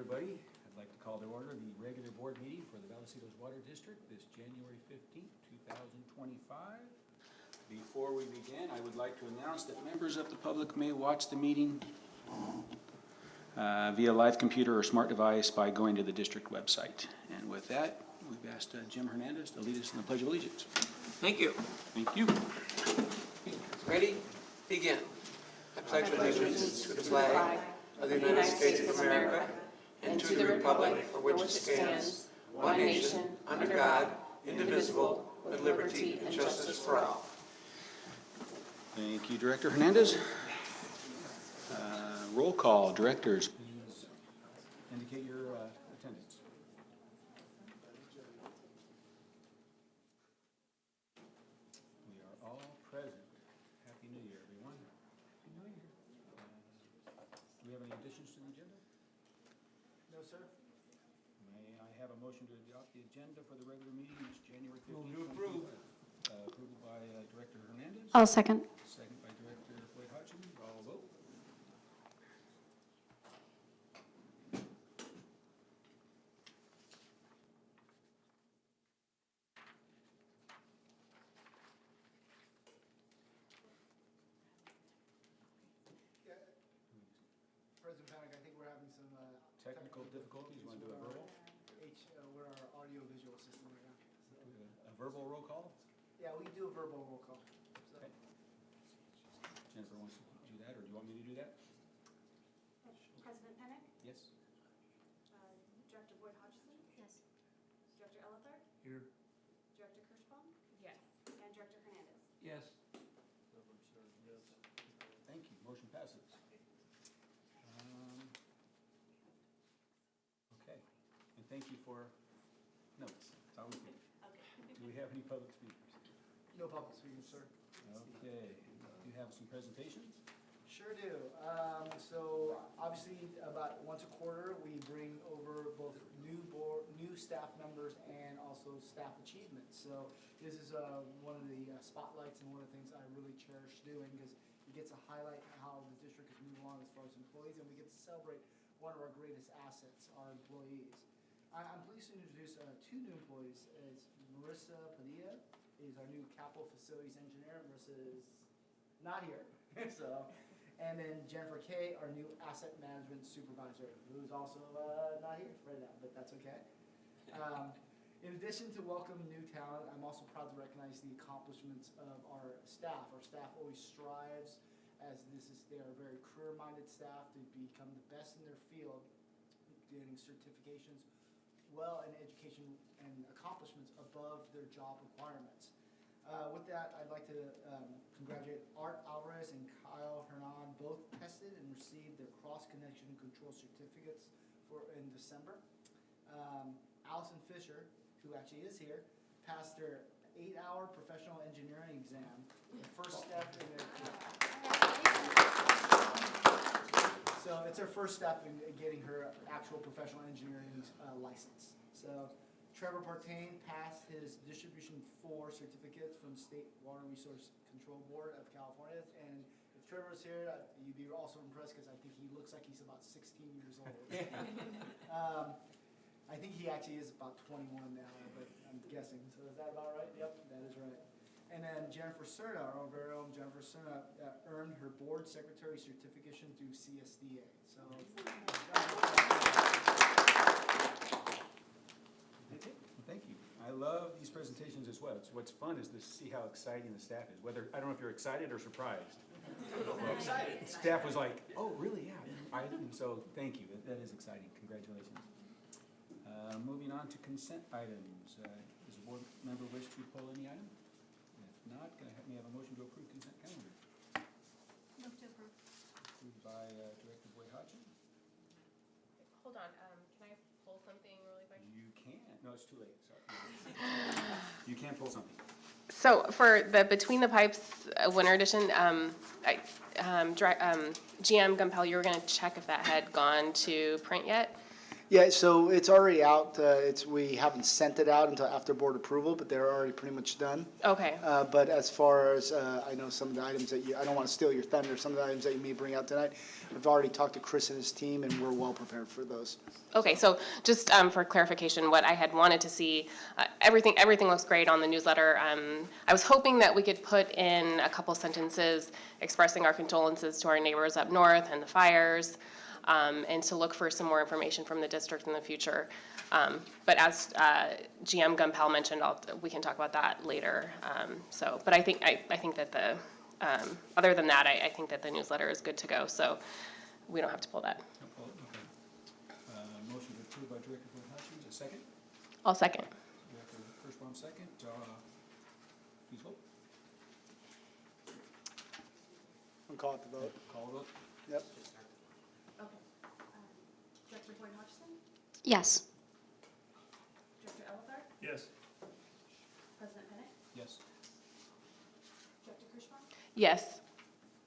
everybody. I'd like to call to order the regular board meeting for the Vallecitos Water District this January 15th, 2025. Before we begin, I would like to announce that members of the public may watch the meeting via live computer or smart device by going to the district website. And with that, we've asked Jim Hernandez to lead us in the Pledge of Allegiance. Thank you. Thank you. Ready? Begin. I pledge allegiance to the flag of the United States of America and to the republic for which it stands, one nation, under God, indivisible, with liberty and justice for all. Thank you, Director Hernandez. Roll call, directors. Please indicate your attendance. We are all present. Happy New Year, everyone. Happy New Year. Do we have any additions to the agenda? No, sir. May I have a motion to adopt the agenda for the regular meeting this January 15th? Move to approve. Approval by Director Hernandez. I'll second. Second by Director Floyd Hodgson. All vote. Yeah. President Panic, I think we're having some Technical difficulties. You want to do a verbal? We're our audio visual system right now. So, A verbal roll call? yeah, we can do a verbal roll call. So, Okay. Jennifer wants to do that, or do you want me to do that? President Penick? Yes. Director Boyd Hodgson? Yes. Director Ellithar? Here. Director Kirschbaum? Yes. And Director Hernandez? Yes. Thank you. Motion passes. Okay. And thank you for notes. It's always good. Okay. Do we have any public speakers? no public speakers, sir. Okay. Do you have some presentations? Sure do. So obviously, about once a quarter, we bring over both new staff members and also staff achievements. So this is one of the spotlights and one of the things I really cherish doing, because it gets to highlight how the district is moving along as far as employees, and we get to celebrate one of our greatest assets, our employees. I'm pleased to introduce two new employees. It's Marissa Padilla is our new capital facilities engineer. Marissa is not here, so. And then Jennifer Kay, our new asset management supervisor, who's also not here right now, but that's okay. In addition to welcome new talent, I'm also proud to recognize the accomplishments of our staff. Our staff always strives, as they are a very career-minded staff, to become the best in their field, getting certifications well in education and accomplishments above their job requirements. With that, I'd like to congratulate Art Alvarez and Kyle Hernan, both tested and received their cross-connection control certificates in December. Allison Fisher, who actually is here, passed their 8-hour professional engineering exam, the first step in their So it's her first step in getting her actual professional engineering license. So Trevor Partain passed his Distribution 4 certificates from the State Water Resource Control Board of California. And if Trevor's here, you'd be also impressed, because I think he looks like he's about 16 years old. I think he actually is about 21 now, but I'm guessing. So is that about right? Yep, that is right. And then Jennifer Cerna, our very own Jennifer Cerna, earned her board secretary certification through CSDA. So, Thank you. I love these presentations as well. What's fun is to see how exciting the staff is. Whether, I don't know if you're excited or surprised. I'm excited. Staff was like, oh, really? Yeah. And so thank you. That is exciting. Congratulations. Moving on to consent items. Does a board member wish to pull any item? If not, can I have a motion to approve consent calendar? Move to approve. Approved by Director Boyd Hodgson. Hold on, can I pull something really quick? You can. No, it's too late. Sorry. You can pull something. So for the Between the Pipes Winter Edition, GM Gumpel, you were gonna check if that had gone to print yet? Yeah, so it's already out. We haven't sent it out until after board approval, but they're already pretty much done. Okay, But as far as, I know some of the items that I don't want to steal your thunder, some of the items that you may bring out tonight, I've already talked to Chris and his team, and we're well prepared for those. okay, so just for clarification, what I had wanted to see, everything looks great on the newsletter. I was hoping that we could put in a couple sentences expressing our condolences to our neighbors up north and the fires, and to look for some more information from the district in the future. But as GM Gumpel mentioned, we can talk about that later. But I think that the, other than that, I think that the newsletter is good to go, so we don't have to pull that. Okay. Motion to approve by Director Boyd Hutchins, a second. I'll second. Director Kirschbaum, second. Please vote. I'll call it the vote. Call the vote. Yep. Okay. Director Boyd Hodgson, Yes. Director Elefar, Yes. President Bennett, Yes. Director Kirschbaum, Yes.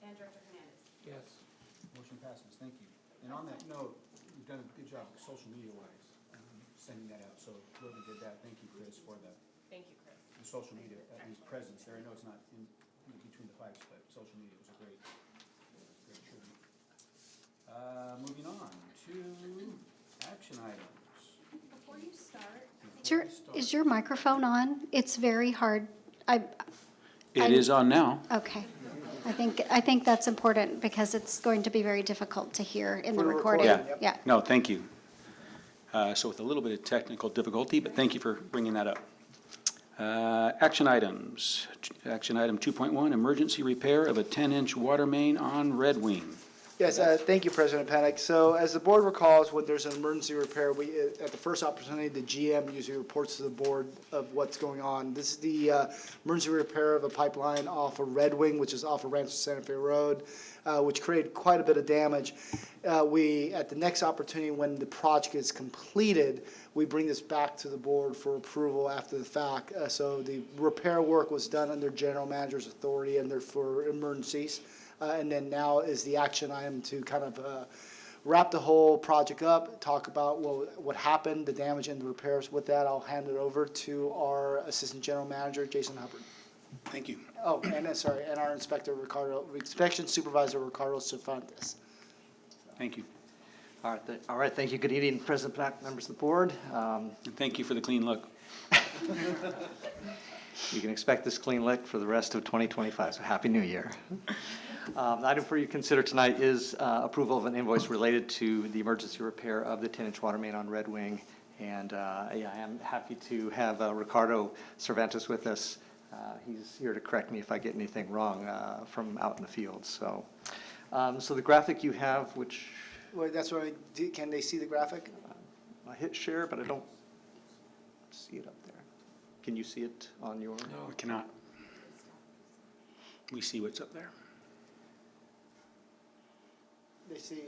and Director Hernandez. Yes. Motion passes, thank you. And on that note, you've done a good job social media-wise, sending that out, so whoever did that, thank you, Chris, for the Thank you, Chris. social media, at least presence there. I know it's not in between the pipes, but social media was a great tribute. Moving on to action items. Before you start, Is your microphone on? It's very hard. It is on now. Okay. I think that's important because it's going to be very difficult to hear in the For the recording. recording, Yeah. yep. Yeah. No, thank you. So with a little bit of technical difficulty, but thank you for bringing that up. Action items. Action item 2.1, emergency repair of a 10-inch water main on Red Wing. Yes, thank you, President Panic. So as the board recalls, when there's an emergency repair, at the first opportunity, the GM usually reports to the board of what's going on. This is the emergency repair of a pipeline off of Red Wing, which is off of Rancho Santa Fe Road, which created quite a bit of damage. At the next opportunity, when the project is completed, we bring this back to the board for approval after the fact. So the repair work was done under general manager's authority and for emergencies. And then now is the action item to kind of wrap the whole project up, talk about what happened, the damage and the repairs. With that, I'll hand it over to our Assistant General Manager, Jason Hubbard. Thank you. Oh, and our Inspection Supervisor, Ricardo Cervantes. Thank you. All right, thank you. Good evening, President Platt, members of the board. And thank you for the clean look. You can expect this clean look for the rest of 2025, so Happy New Year. The item for you to consider tonight is approval of an invoice related to the emergency repair of the 10-inch water main on Red Wing. And I am happy to have Ricardo Cervantes with us. He's here to correct me if I get anything wrong from out in the field. So the graphic you have, which Well, that's what can they see the graphic? I hit share, but I don't see it up there. Can you see it on your? We cannot. We see what's up there. They see,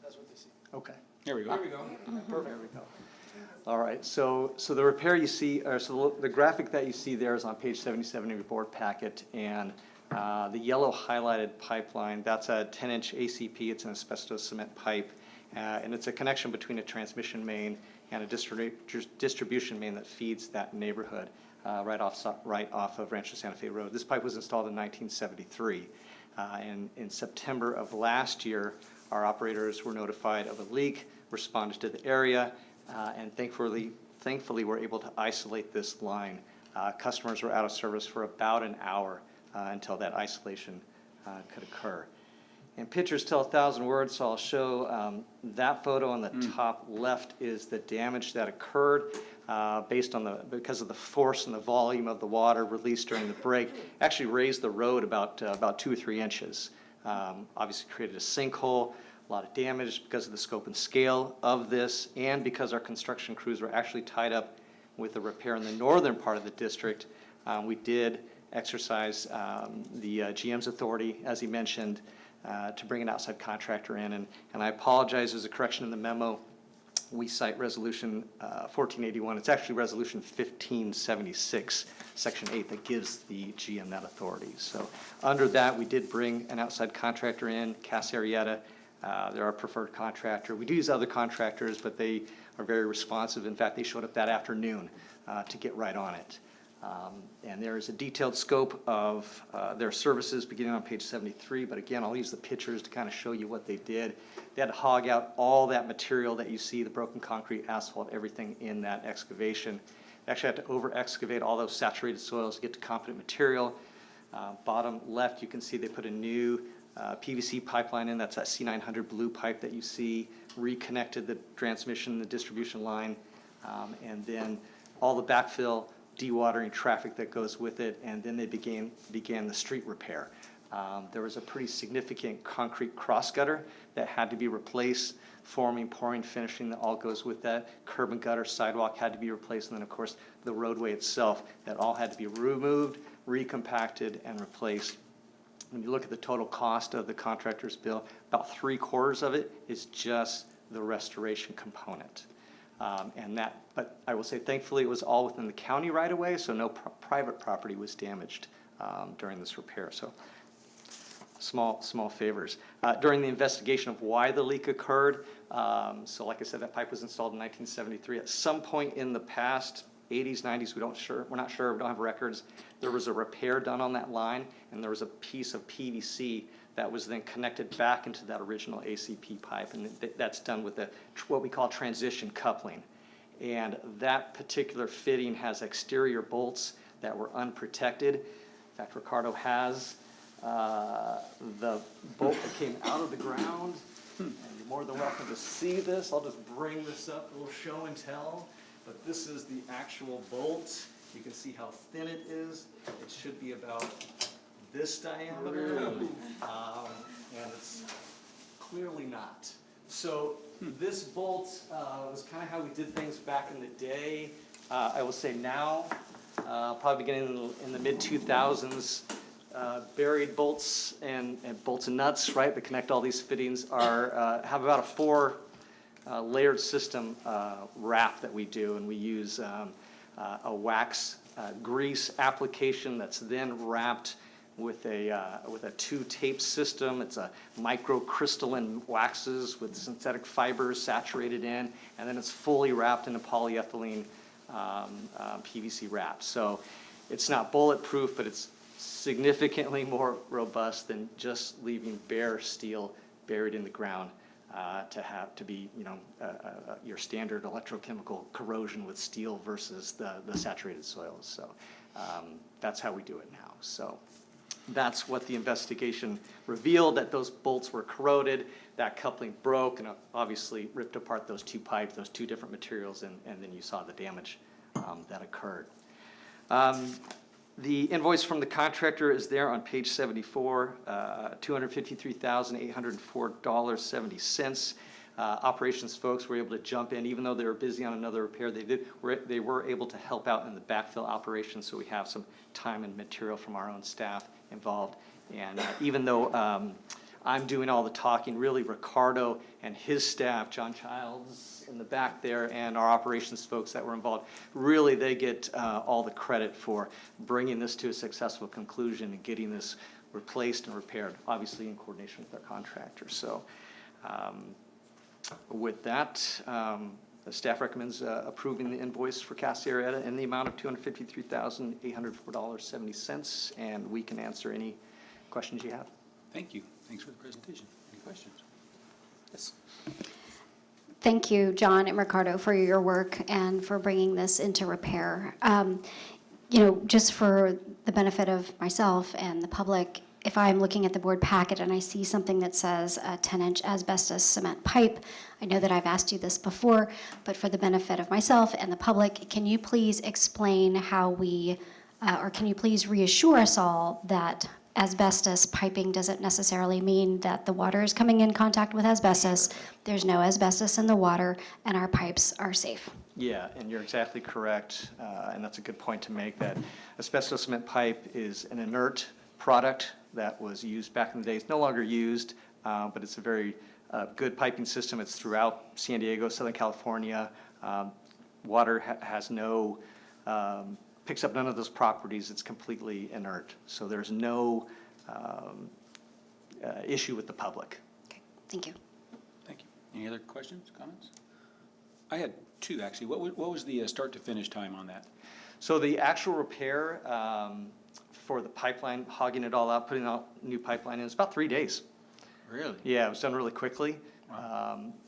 that's what they see. Okay. There we go. There we go. Perfect. There we go. All right, so the repair you see, or so the graphic that you see there is on page 77 of your board packet, and the yellow highlighted pipeline, that's a 10-inch ACP, it's an asbestos cement pipe, and it's a connection between a transmission main and a distribution main that feeds that neighborhood right off of Rancho Santa Fe Road. This pipe was installed in 1973, and in September of last year, our operators were notified of a leak, responded to the area, and thankfully we're able to isolate this line. Customers were out of service for about an hour until that isolation could occur. And pictures tell 1,000 words, so I'll show that photo on the top left is the damage that occurred because of the force and the volume of the water released during the break. Actually raised the road about 2 or 3 inches. Obviously created a sinkhole. A lot of damage because of the scope and scale of this, and because our construction crews were actually tied up with the repair in the northern part of the district. We did exercise the GM's authority, as he mentioned, to bring an outside contractor in. And I apologize, there's a correction in the memo. We cite resolution 1481. It's actually resolution 1576, section 8, that gives the GM that authority. So under that, we did bring an outside contractor in, Cass Arietta. They're our preferred contractor. We do use other contractors, but they are very responsive. In fact, they showed up that afternoon to get right on it. And there is a detailed scope of their services beginning on page 73, but again, I'll use the pictures to kind of show you what they did. They had to hog out all that material that you see, the broken concrete, asphalt, everything in that excavation. They actually had to over-excavate all those saturated soils to get to competent material. Bottom left, you can see they put a new PVC pipeline in. That's that C900 blue pipe that you see, reconnected the transmission, the distribution line, and then all the backfill, dewatering traffic that goes with it, and then they began the street repair. There was a pretty significant concrete cross gutter that had to be replaced, forming, pouring, finishing, that all goes with that. Curb and gutter, sidewalk had to be replaced, and then of course the roadway itself, that all had to be removed, recompacted, and replaced. When you look at the total cost of the contractor's bill, about 3/4 of it is just the restoration component. But I will say thankfully it was all within the county right away, so no private property was damaged during this repair. So small favors. During the investigation of why the leak occurred, so like I said, that pipe was installed in 1973. At some point in the past, 80s, 90s, we're not sure, we don't have records, there was a repair done on that line, and there was a piece of PVC that was then connected back into that original ACP pipe, and that's done with what we call transition coupling. And that particular fitting has exterior bolts that were unprotected. In fact, Ricardo has the bolt that came out of the ground, and you're more than welcome to see this. I'll just bring this up, a little show and tell, but this is the actual bolt. You can see how thin it is. It should be about this diameter, and it's clearly not. So this bolt was kind of how we did things back in the day. I will say now, probably beginning in the mid-2000s, buried bolts and bolts and nuts, right, that connect all these fittings are have about a 4 layered system wrap that we do, and we use a wax grease application that's then wrapped with a 2-tape system. It's a microcrystalline waxes with synthetic fibers saturated in, and then it's fully wrapped in a polyethylene PVC wrap. So it's not bulletproof, but it's significantly more robust than just leaving bare steel buried in the ground to be, your standard electrochemical corrosion with steel versus the saturated soils. So that's how we do it now. So that's what the investigation revealed, that those bolts were corroded, that coupling broke, and obviously ripped apart those 2 pipes, those 2 different materials, and then you saw the damage that occurred. The invoice from the contractor is there on page 74, $253,804.70. Operations folks were able to jump in, even though they were busy on another repair. They were able to help out in the backfill operation, so we have some time and material from our own staff involved. And even though I'm doing all the talking, really Ricardo and his staff, John Childs in the back there, and our operations folks that were involved, really they get all the credit for bringing this to a successful conclusion and getting this replaced and repaired, obviously in coordination with our contractors. So with that, the staff recommends approving the invoice for Casa Arrieta in the amount of $253,804.70, and we can answer any questions you have. Thank you. Thanks for the presentation. Any questions? Yes. Thank you, John and Ricardo, for your work and for bringing this into repair. Just for the benefit of myself and the public, if I'm looking at the board packet and I see something that says a 10-inch asbestos cement pipe, I know that I've asked you this before, but for the benefit of myself and the public, can you please explain how or can you please reassure us all that asbestos piping doesn't necessarily mean that the water is coming in contact with asbestos. There's no asbestos in the water, and our pipes are safe. Yeah, and you're exactly correct, and that's a good point to make, that asbestos cement pipe is an inert product that was used back in the day. It's no longer used, but it's a very good piping system. It's throughout San Diego, Southern California. Water has no picks up none of those properties. It's completely inert. So there's no issue with the public. Okay, thank you. Any other questions, comments? I had two, actually. What was the start to finish time on that? So the actual repair for the pipeline, hogging it all out, putting out new pipeline in, it's about 3 days. Really? Yeah, it was done really quickly.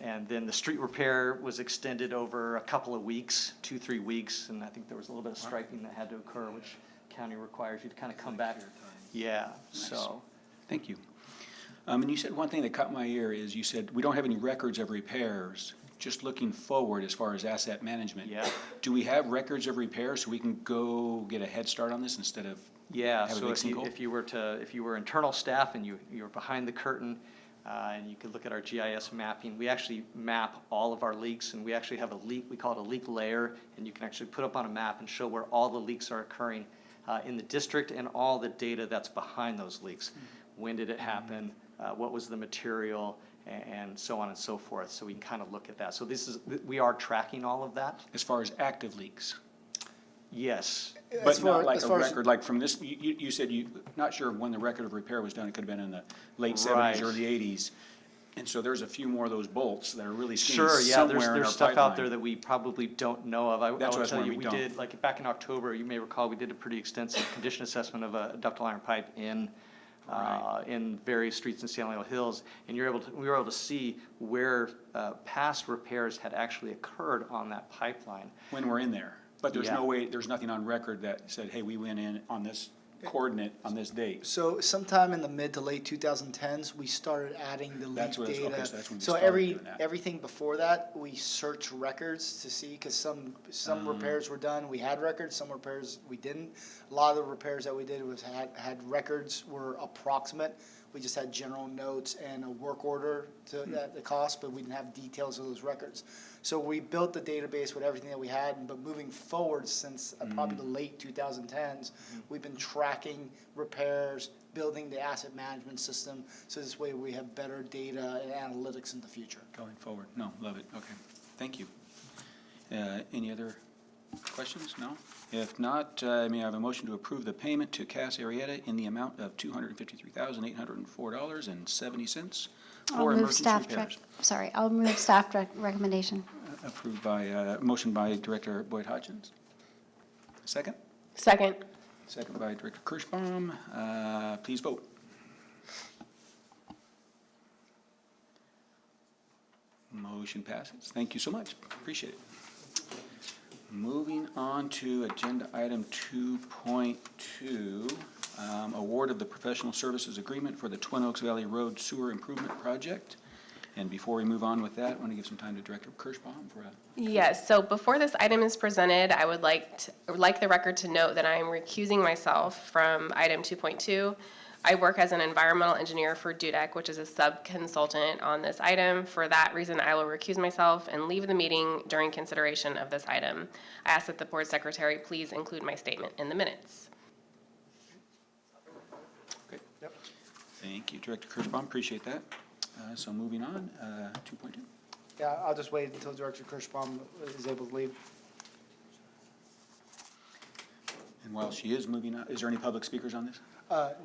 And then the street repair was extended over a couple of weeks, 2-3 weeks, and I think there was a little bit of striping that had to occur, which county requires you to kind of come back. Yeah, so. Thank you. And you said one thing that caught my ear is you said, we don't have any records of repairs, just looking forward as far as asset management. Yeah. Do we have records of repairs so we can go get a head start on this instead of Yeah, have a so big sinkhole? if you were internal staff and you were behind the curtain, and you could look at our GIS mapping, we actually map all of our leaks, and we actually have a leak, we call it a leak layer, and you can actually put up on a map and show where all the leaks are occurring in the district and all the data that's behind those leaks. When did it happen? What was the material? And so on and so forth. So we can kind of look at that. So we are tracking all of that. As far as active leaks? Yes. But not like a record, like from this, you said not sure when the record of repair was done, it could have been in the late 70s, Right. early 80s. And so there's a few more of those bolts that are really seen Sure, yeah, somewhere in our there's stuff out pipeline. there that we probably don't know of. I That's will what I tell was you, wondering, we we don't. did, like back in October, you may recall, we did a pretty extensive condition assessment of a ductile iron pipe in various streets in San Leandro Hills, and we were able to see where past repairs had actually occurred on that pipeline. When we're in there. But there's Yeah. no way, there's nothing on record that said, hey, we went in on this coordinate on this date. So sometime in the mid to late 2010s, we started adding the leak That's what data. it was- okay, so that's when we So started every doing that. everything before that, we searched records to see, because some repairs were done, we had records, some repairs we didn't. A lot of the repairs that we did had records were approximate. We just had general notes and a work order at the cost, but we didn't have details of those records. So we built the database with everything that we had, but moving forward since probably the late 2010s, we've been tracking repairs, building the asset management system, so this way we have better data and analytics in the future. Going forward. No, love it. Okay. Thank you. Any other questions? No? If not, may I have a motion to approve the payment to Cass Arietta in the amount of $253,804.70 I'll for move emergency staff, repairs? I'll move staff recommendation. Approved by, motion by Director Boyd Hodgins. Second? Second. Second by Director Kirschbaum. Please vote. Motion passes. Thank you so much. Appreciate it. Moving on to agenda item 2.2, award of the professional services agreement for the Twin Oaks Valley Road Sewer Improvement Project. And before we move on with that, I want to give some time to Director Kirschbaum for a Yes, so before this item is presented, I would like the record to note that I am recusing myself from item 2.2. I work as an environmental engineer for Dudek, which is a sub-consultant on this item. For that reason, I will recuse myself and leave the meeting during consideration of this item. I ask that the board secretary please include my statement in the minutes. Okay. Yep. Thank you, Director Kirschbaum. Appreciate that. So moving on, 2.2. Yeah, I'll just wait until Director Kirschbaum is able to leave. And while she is moving on, is there any public speakers on this?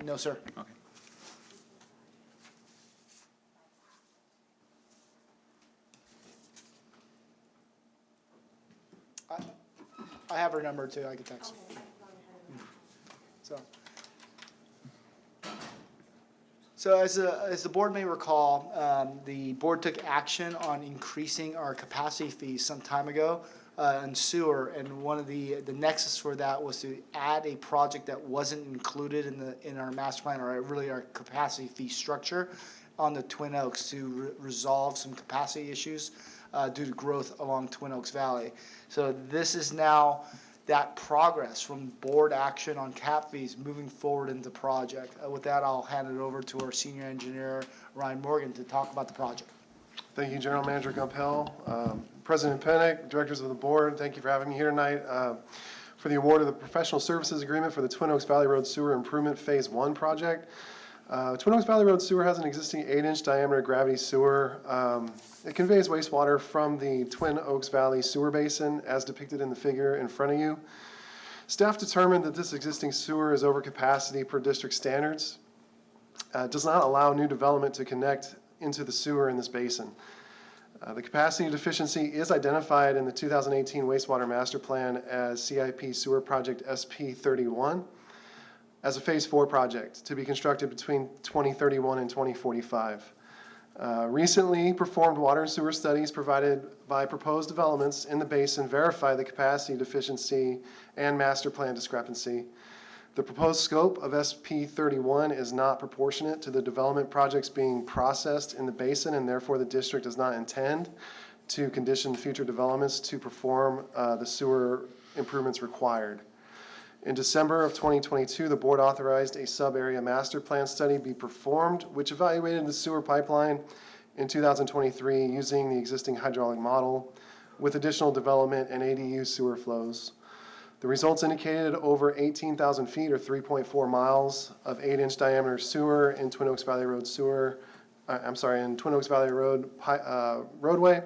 No, sir. Okay. I have her number too, I can text. So as the board may recall, the board took action on increasing our capacity fees some time ago in sewer, and one of the nexus for that was to add a project that wasn't included in our master plan, or really our capacity fee structure on the Twin Oaks to resolve some capacity issues due to growth along Twin Oaks Valley. So this is now that progress from board action on cap fees moving forward into project. With that, I'll hand it over to our senior engineer, Ryan Morgan, to talk about the project. Thank you, General Manager Gumpel. President Pennick, directors of the board, thank you for having me here tonight for the award of the professional services agreement for the Twin Oaks Valley Road Sewer Improvement Phase 1 project. Twin Oaks Valley Road Sewer has an existing 8-inch diameter gravity sewer. It conveys wastewater from the Twin Oaks Valley Sewer Basin as depicted in the figure in front of you. Staff determined that this existing sewer is over capacity per district standards. Does not allow new development to connect into the sewer in this basin. The capacity deficiency is identified in the 2018 wastewater master plan as CIP Sewer Project SP31 as a Phase 4 project to be constructed between 2031 and 2045. Recently performed water and sewer studies provided by proposed developments in the basin verify the capacity deficiency and master plan discrepancy. The proposed scope of SP31 is not proportionate to the development projects being processed in the basin, and therefore the district does not intend to condition future developments to perform the sewer improvements required. In December of 2022, the board authorized a sub-area master plan study be performed, which evaluated the sewer pipeline in 2023 using the existing hydraulic model with additional development and ADU sewer flows. The results indicated over 18,000 feet or 3.4 miles of 8-inch diameter sewer in Twin Oaks Valley Road in Twin Oaks Valley Road roadway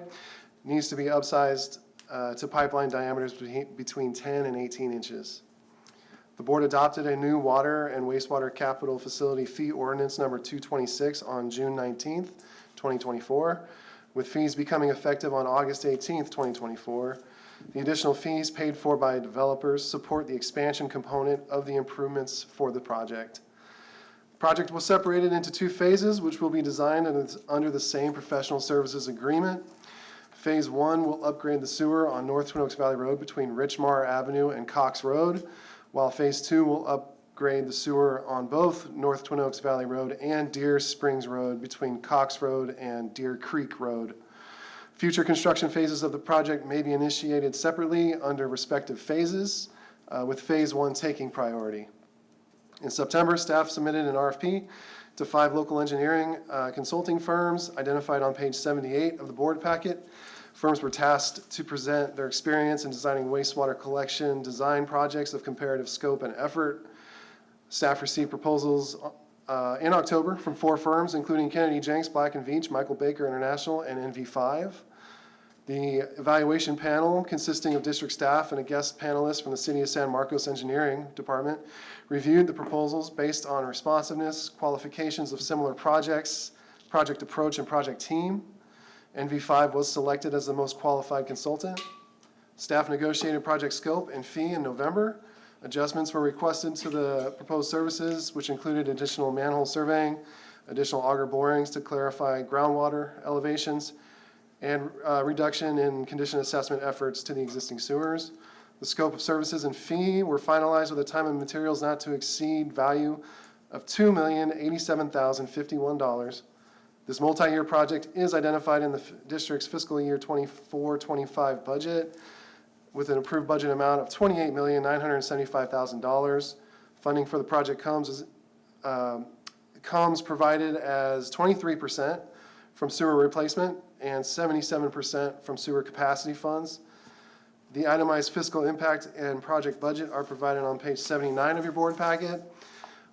needs to be upsized to pipeline diameters between 10 and 18 inches. The board adopted a new water and wastewater capital facility fee ordinance number 226 on June 19th, 2024, with fees becoming effective on August 18th, 2024. The additional fees paid for by developers support the expansion component of the improvements for the project. The project was separated into 2 phases, which will be designed under the same professional services agreement. Phase 1 will upgrade the sewer on North Twin Oaks Valley Road between Richmar Avenue and Cox Road, while Phase 2 will upgrade the sewer on both North Twin Oaks Valley Road and Deer Springs Road between Cox Road and Deer Creek Road. Future construction phases of the project may be initiated separately under respective phases, with Phase 1 taking priority. In September, staff submitted an RFP to 5 local engineering consulting firms identified on page 78 of the board packet. Firms were tasked to present their experience in designing wastewater collection design projects of comparative scope and effort. Staff received proposals in October from 4 firms, including Kennedy Jenks, Black & Veatch, Michael Baker International, and NV5. The evaluation panel, consisting of district staff and a guest panelist from the City of San Marcos Engineering Department, reviewed the proposals based on responsiveness, qualifications of similar projects, project approach, and project team. NV5 was selected as the most qualified consultant. Staff negotiated project scope and fee in November. Adjustments were requested to the proposed services, which included additional manhole surveying, additional auger borings to clarify groundwater elevations, and reduction in condition assessment efforts to the existing sewers. The scope of services and fee were finalized with a time and materials not to exceed value of $2,087,051. This multi-year project is identified in the district's fiscal year 24-25 budget with an approved budget amount of $28,975,000. Funding for the project comes provided as 23% from sewer replacement and 77% from sewer capacity funds. The itemized fiscal impact and project budget are provided on page 79 of your board packet.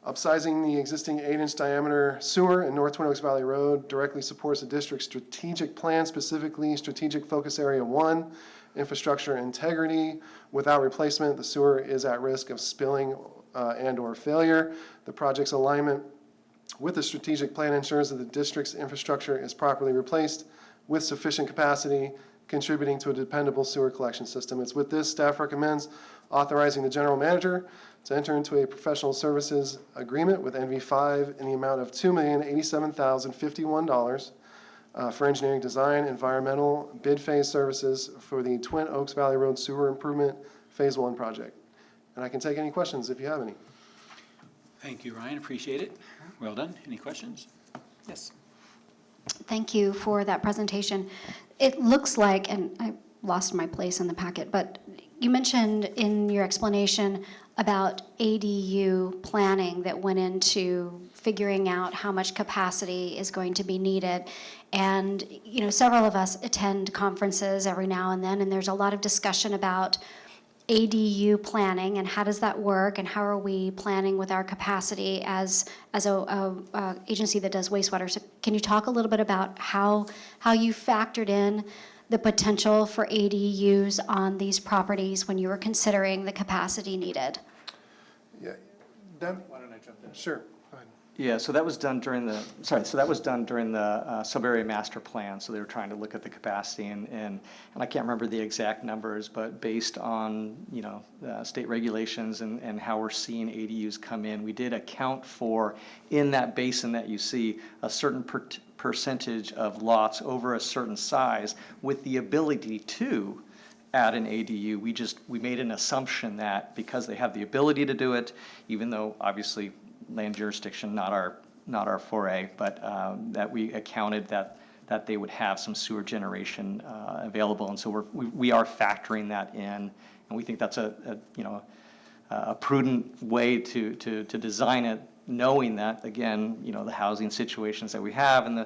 Upsizing the existing 8-inch diameter sewer in North Twin Oaks Valley Road directly supports the district's strategic plan, specifically Strategic Focus Area 1, infrastructure integrity. Without replacement, the sewer is at risk of spilling and/or failure. The project's alignment with the strategic plan ensures that the district's infrastructure is properly replaced with sufficient capacity, contributing to a dependable sewer collection system. It's with this, staff recommends authorizing the general manager to enter into a professional services agreement with NV5 in the amount of $2,087,051 for engineering design, environmental, bid phase services for the Twin Oaks Valley Road Sewer Improvement Phase 1 project. And I can take any questions if you have any. Thank you, Ryan. Appreciate it. Well done. Any questions? Yes. Thank you for that presentation. It looks like, and I lost my place in the packet, but you mentioned in your explanation about ADU planning that went into figuring out how much capacity is going to be needed. And, you know, several of us attend conferences every now and then, and there's a lot of discussion about ADU planning and how does that work and how are we planning with our capacity as a agency that does wastewater. So can you talk a little bit about how you factored in the potential for ADUs on these properties when you were considering the capacity needed? Yeah, Why don't I jump in? Sure, go ahead. Yeah, so that was done during the, sub-area master plan, so they were trying to look at the capacity, and I can't remember the exact numbers, but based on, state regulations and how we're seeing ADUs come in, we did account for, in that basin that you see, a certain percentage of lots over a certain size with the ability to add an ADU. We made an assumption that because they have the ability to do it, even though obviously land jurisdiction, not our foray, but that we accounted that they would have some sewer generation available, and so we are factoring that in, and we think that's a prudent way to design it, knowing that again, the housing situations that we have and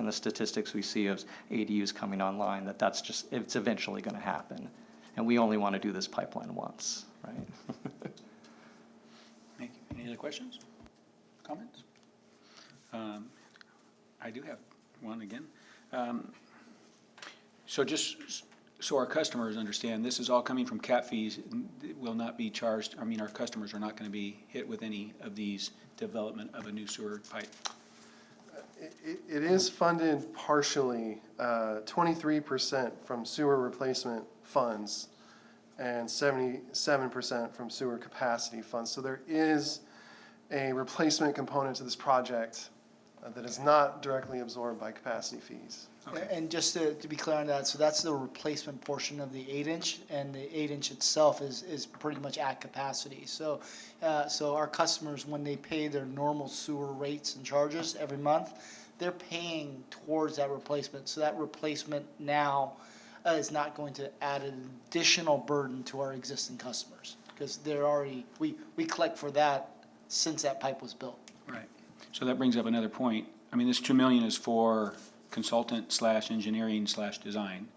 the statistics we see of ADUs coming online, it's eventually going to happen, and we only want to do this pipeline once, right? Thank you. Any other questions? Comments? I do have one again. So our customers understand, this is all coming from CAP fees, it will not be charged, our customers are not going to be hit with any of these development of a new sewer pipe. It is funded partially, 23% from sewer replacement funds and 77% from sewer capacity funds. So there is a replacement component to this project that is not directly absorbed by capacity fees. Okay. And just to be clear on that, so that's the replacement portion of the 8-inch, and the 8-inch itself is pretty much at capacity. So our customers, when they pay their normal sewer rates and charges every month, they're paying towards that replacement. So that replacement now is not going to add an additional burden to our existing customers, because they're already, we collect for that since that pipe was built. Right. So that brings up another point. This $2 million is for consultant / engineering / design.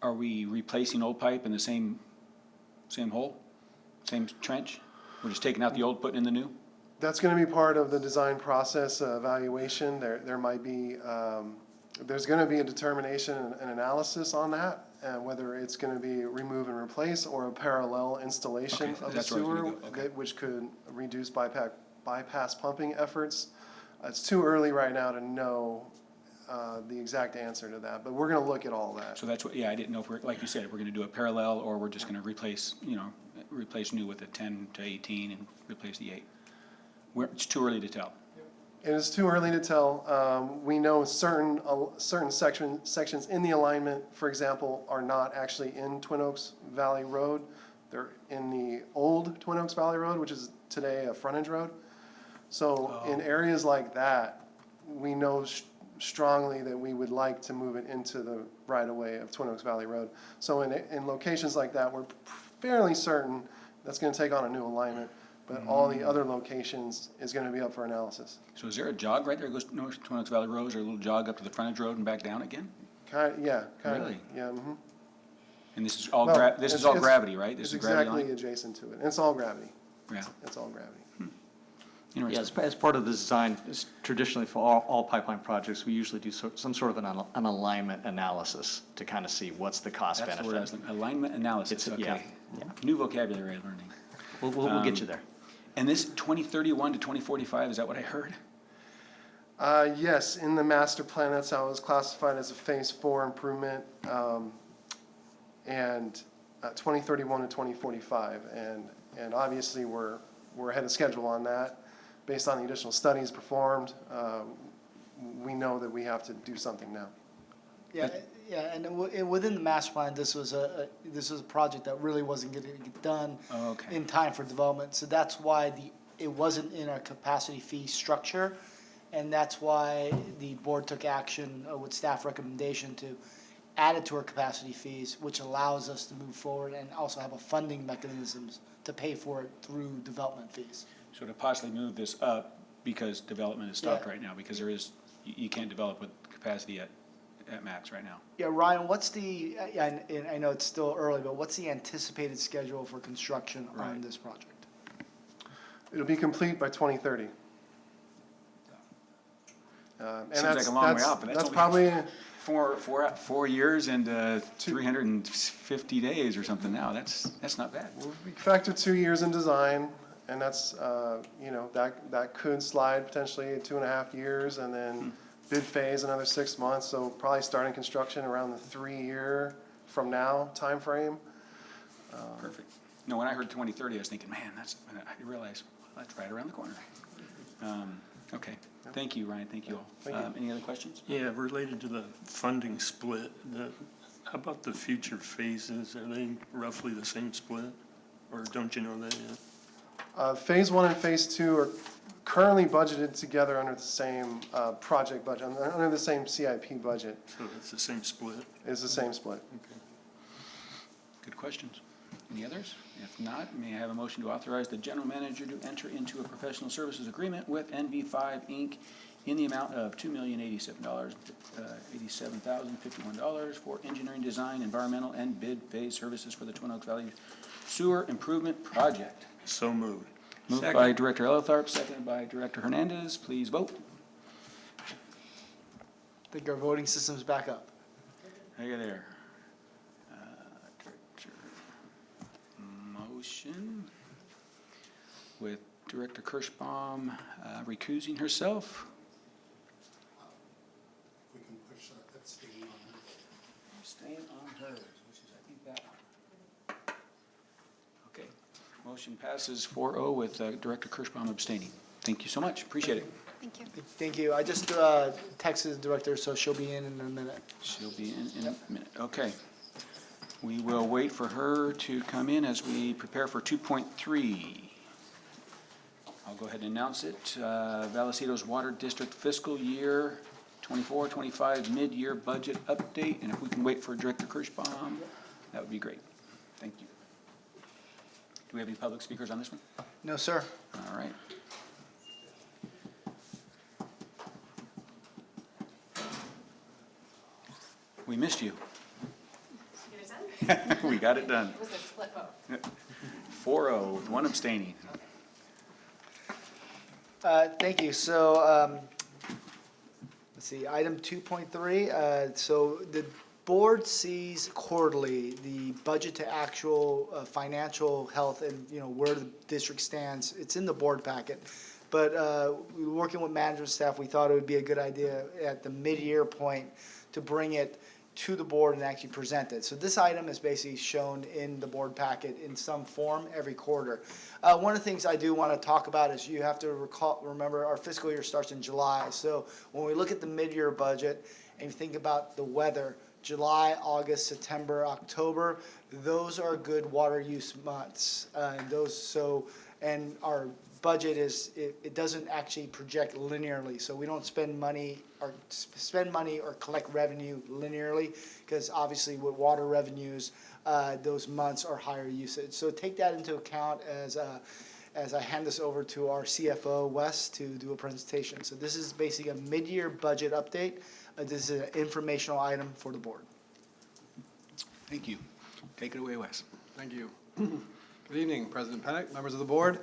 Are we replacing old pipe in the same hole, same trench? We're just taking out the old, putting in the new? That's going to be part of the design process evaluation. There might be, there's going to be a determination and analysis on that, whether it's going to be remove and replace or a parallel installation Okay, of the that's where I was sewer, gonna go. Okay. which could reduce bypass pumping efforts. It's too early right now to know the exact answer to that, but we're going to look at all that. So that's what, I didn't know if we're, like you said, if we're going to do a parallel or we're just going to replace, replace new with a 10 to 18 and replace the 8. It's too early to tell. It is too early to tell. We know certain sections in the alignment, for example, are not actually in Twin Oaks Valley Road. They're in the old Twin Oaks Valley Road, which is today a frontage road. So in areas like that, we know strongly that we would like to move it into the right-of-way of Twin Oaks Valley Road. So in locations like that, we're fairly certain that's going to take on a new alignment, but all the other locations is going to be up for analysis. So is there a jog right there that goes north Twin Oaks Valley Road? Is there a little jog up to the frontage road and back down again? Kind of. Really? Yeah. Mm-hmm. And this is all No, this is it's- all it's- gravity, right? This It's is gravity exactly line? adjacent to it. And it's all gravity. Yeah. It's all gravity. Yeah, Interesting. as part of the design, traditionally for all pipeline projects, we usually do some sort of an alignment analysis to kind of see what's the cost That's the word I was benefit. looking, alignment analysis, It's- okay. yeah. New vocabulary I'm learning. We'll get you there. And this 2031 to 2045, is that what I heard? Yes, in the master plan, that's how it was classified as a phase 4 improvement, and 2031 to 2045. And obviously, we're ahead of schedule on that. Based on the additional studies performed, we know that we have to do something now. Yeah, and within the master plan, this was a project that really wasn't going to get done Okay. in time for development. So that's why it wasn't in our capacity fee structure, and that's why the board took action with staff recommendation to add it to our capacity fees, which allows us to move forward and also have a funding mechanisms to pay for it through development fees. So to possibly move this up, because development is stopped Yeah. right now, because you can't develop with capacity at max right now. Yeah, Ryan, what's and I know it's still early, but what's the anticipated schedule for construction on Right. this project? It'll be complete by 2030. And Seems like a long way off, but that's probably, 4 years and 350 days or something now. That's not bad. we factor 2 years in design, And that's, that could slide potentially 2.5 years, and then bid phase another 6 months, so probably starting construction around the 3-year from now timeframe. Perfect. No, when I heard 2030, I was thinking, man, I realized, well, that's right around the corner. Okay, thank you, Ryan, thank you all. Thank you. Any other questions? Yeah, related to the funding split, how about the future phases? Are they roughly the same split, or don't you know that yet? Phase 1 and Phase 2 are currently budgeted together under the same project budget, under the same CIP budget. So it's the same split? It's the same split. Okay. Good questions. Any others? If not, may I have a motion to authorize the general manager to enter into a professional services agreement with NV5 Inc. in the amount of $2,087,051 for engineering, design, environmental, and bid phase services for the Twin Oaks Valley Sewer Improvement Project. So moved. Moved by Director Ellertharp, seconded by Director Hernandez. Please vote. I think our voting system's back up. Hey there. Director, motion with Director Kirschbaum recusing herself. We can push that abstain on her. Abstain on hers, which is, I think, that one. Okay. Motion passes 4-0 with Director Kirschbaum abstaining. Thank you so much. Appreciate it. Thank you. Thank you. I just texted the director, so she'll be in a minute. She'll be in a minute. Okay. We will wait for her to come in as we prepare for 2.3. I'll go ahead and announce it. Vallecitos Water District Fiscal Year 24-25 Mid-Year Budget Update. And if we can wait for Director Kirschbaum, that would be great. Thank you. Do we have any public speakers on this one? No, sir. All right. We missed you. Get it done? We got it done. It was a split vote. 4-0 with one abstaining. Thank you. So, let's see, item 2.3. So the board sees quarterly the budget to actual financial health and, where the district stands. It's in the board packet. But we were working with management staff. We thought it would be a good idea at the mid-year point to bring it to the board and actually present it. So this item is basically shown in the board packet in some form every quarter. One of the things I do want to talk about is you have to remember our fiscal year starts in July. So when we look at the mid-year budget and you think about the weather, July, August, September, October, those are good water use months. And our budget it doesn't actually project linearly, so we don't spend money or collect revenue linearly, because obviously with water revenues, those months are higher usage. So take that into account as I hand this over to our CFO, Wes, to do a presentation. So this is basically a mid-year budget update. This is an informational item for the board. Thank you. Take it away, Wes. Thank you. Good evening, President Pennick, members of the board.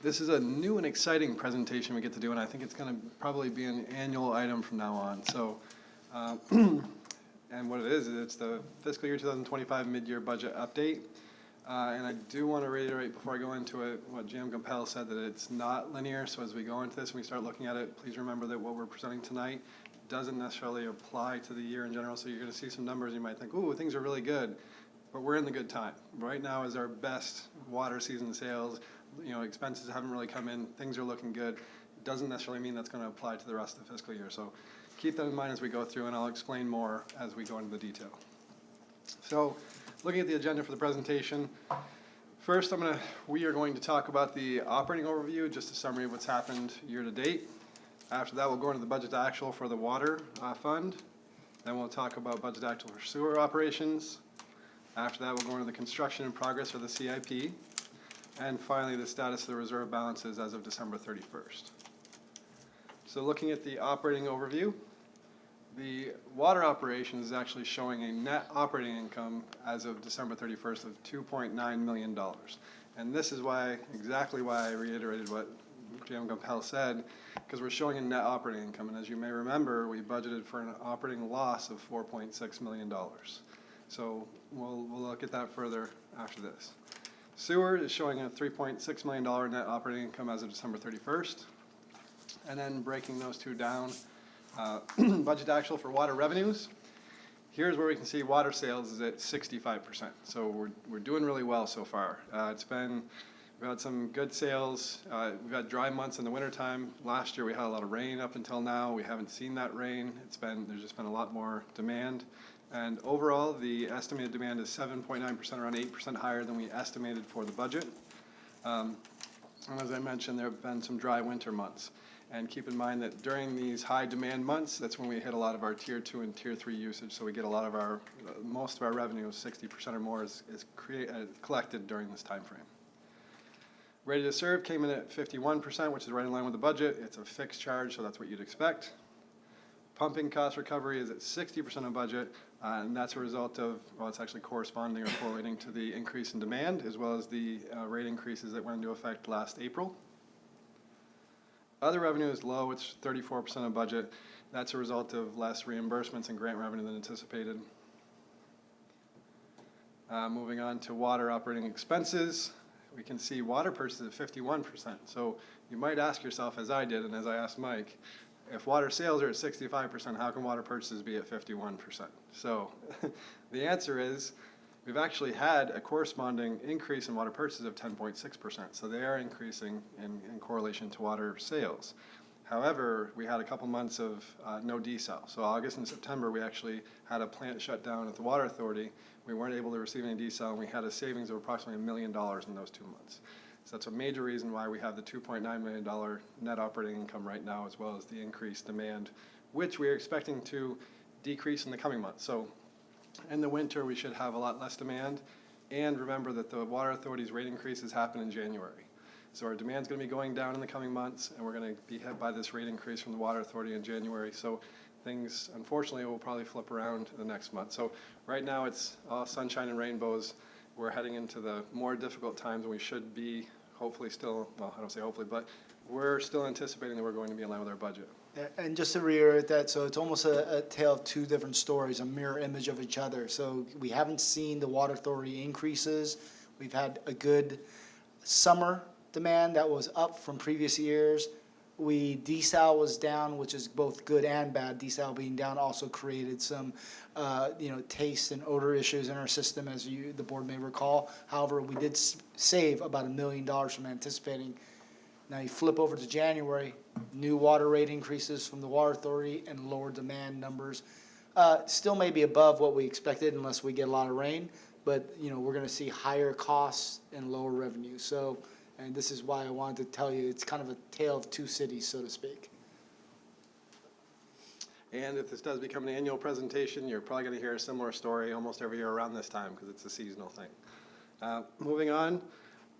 This is a new and exciting presentation we get to do, and I think it's going to probably be an annual item from now on. So, and what it is, it's the fiscal year 2025 mid-year budget update. And I do want to reiterate before I go into it what Jim Gumpel said, that it's not linear. So as we go into this and we start looking at it, please remember that what we're presenting tonight doesn't necessarily apply to the year in general. So you're going to see some numbers, you might think, ooh, things are really good. But we're in the good time. Right now is our best water season sales. Expenses haven't really come in. Things are looking good. It doesn't necessarily mean that's going to apply to the rest of the fiscal year. So keep that in mind as we go through, and I'll explain more as we go into the detail. So looking at the agenda for the presentation, first we are going to talk about the operating overview, just a summary of what's happened year to date. After that, we'll go into the budget actual for the water fund. Then we'll talk about budget actual for sewer operations. After that, we'll go into the construction in progress for the CIP. And finally, the status of the reserve balances as of December 31st. So looking at the operating overview, the water operations is actually showing a net operating income as of December 31st of $2.9 million. And this is exactly why I reiterated what Jim Gumpel said, because we're showing a net operating income. And as you may remember, we budgeted for an operating loss of $4.6 million. So we'll look at that further after this. Sewer is showing a $3.6 million net operating income as of December 31st. And then breaking those two down, budget actual for water revenues. Here's where we can see water sales is at 65%. So we're doing really well so far. We've had some good sales. We've had dry months in the wintertime. Last year we had a lot of rain up until now. We haven't seen that rain. There's just been a lot more demand. And overall, the estimated demand is 7.9%, around 8% higher than we estimated for the budget. And as I mentioned, there have been some dry winter months. And keep in mind that during these high demand months, that's when we hit a lot of our tier 2 and tier 3 usage. So we get a lot of most of our revenue, 60% or more, is collected during this time frame. Ready to serve came in at 51%, which is right in line with the budget. It's a fixed charge, so that's what you'd expect. Pumping cost recovery is at 60% of budget, and that's a result of, well, it's actually corresponding or correlating to the increase in demand, as well as the rate increases that went into effect last April. Other revenue is low, it's 34% of budget. That's a result of less reimbursements and grant revenue than anticipated. Moving on to water operating expenses. We can see water purchases at 51%. So you might ask yourself, as I did and as I asked Mike, if water sales are at 65%, how can water purchases be at 51%? So the answer is we've actually had a corresponding increase in water purchases of 10.6%. So they are increasing in correlation to water sales. However, we had a couple months of no desal. So August and September, we actually had a plant shut down at the Water Authority. We weren't able to receive any desal, and we had a savings of approximately $1 million in those 2 months. So that's a major reason why we have the $2.9 million net operating income right now, as well as the increased demand, which we are expecting to decrease in the coming months. So in the winter, we should have a lot less demand. And remember that the Water Authority's rate increases happen in January. So our demand's going to be going down in the coming months, and we're going to be hit by this rate increase from the Water Authority in January. So things, unfortunately, will probably flip around the next month. So right now it's all sunshine and rainbows. We're heading into the more difficult times, and we should be hopefully still, well, I don't say hopefully, but we're still anticipating that we're going to be in line with our budget. And just to reiterate that, so it's almost a tale of two different stories, a mirror image of each other. So we haven't seen the Water Authority increases. We've had a good summer demand that was up from previous years. Desal was down, which is both good and bad. Desal being down also created some, taste and odor issues in our system, as the board may recall. However, we did save about $1 million from anticipating. Now you flip over to January, new water rate increases from the Water Authority and lower demand numbers. Still may be above what we expected unless we get a lot of rain, but we're going to see higher costs and lower revenue. So. And this is why I wanted to tell you it's kind of a tale of two cities, so to speak. And if this does become an annual presentation, you're probably going to hear a similar story almost every year around this time because it's a seasonal thing. Moving on,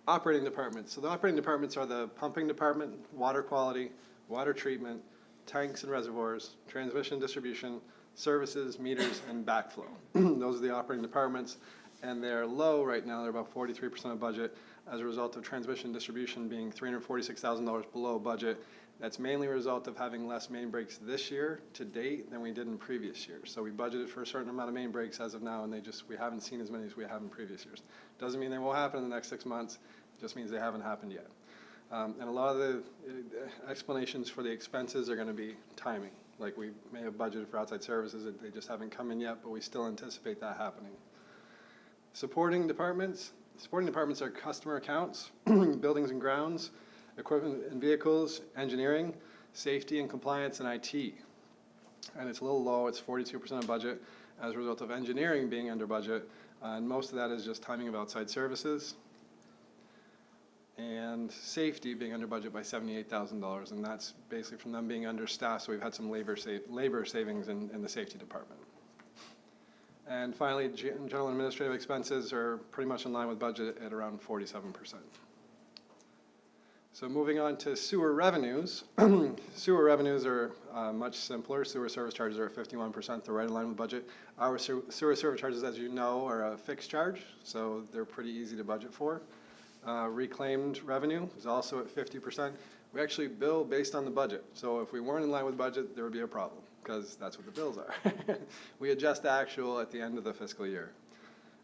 operating departments. So the operating departments are the pumping department, water quality, water treatment, tanks and reservoirs, transmission distribution, services, meters, and backflow. Those are the operating departments, and they're low right now. They're about 43% of budget, as a result of transmission distribution being $346,000 below budget. That's mainly a result of having less main breaks this year to date than we did in previous years. So we budgeted for a certain amount of main breaks as of now, and we haven't seen as many as we have in previous years. Doesn't mean they won't happen in the next 6 months, it just means they haven't happened yet. And a lot of the explanations for the expenses are going to be timing. Like we may have budgeted for outside services, they just haven't come in yet, but we still anticipate that happening. Supporting departments are customer accounts, buildings and grounds, equipment and vehicles, engineering, safety and compliance, and IT. And it's a little low, it's 42% of budget as a result of engineering being under budget, and most of that is just timing of outside services. And safety being under budget by $78,000, and that's basically from them being understaffed, so we've had some labor savings in the safety department. And finally, general and administrative expenses are pretty much in line with budget at around 47%. So moving on to sewer revenues. Sewer revenues are much simpler. Sewer service charges are at 51%. They're right in line with budget. Our sewer service charges, as you know, are a fixed charge, so they're pretty easy to budget for. Reclaimed revenue is also at 50%. We actually bill based on the budget. So if we weren't in line with budget, there would be a problem, because that's what the bills are. We adjust actual at the end of the fiscal year.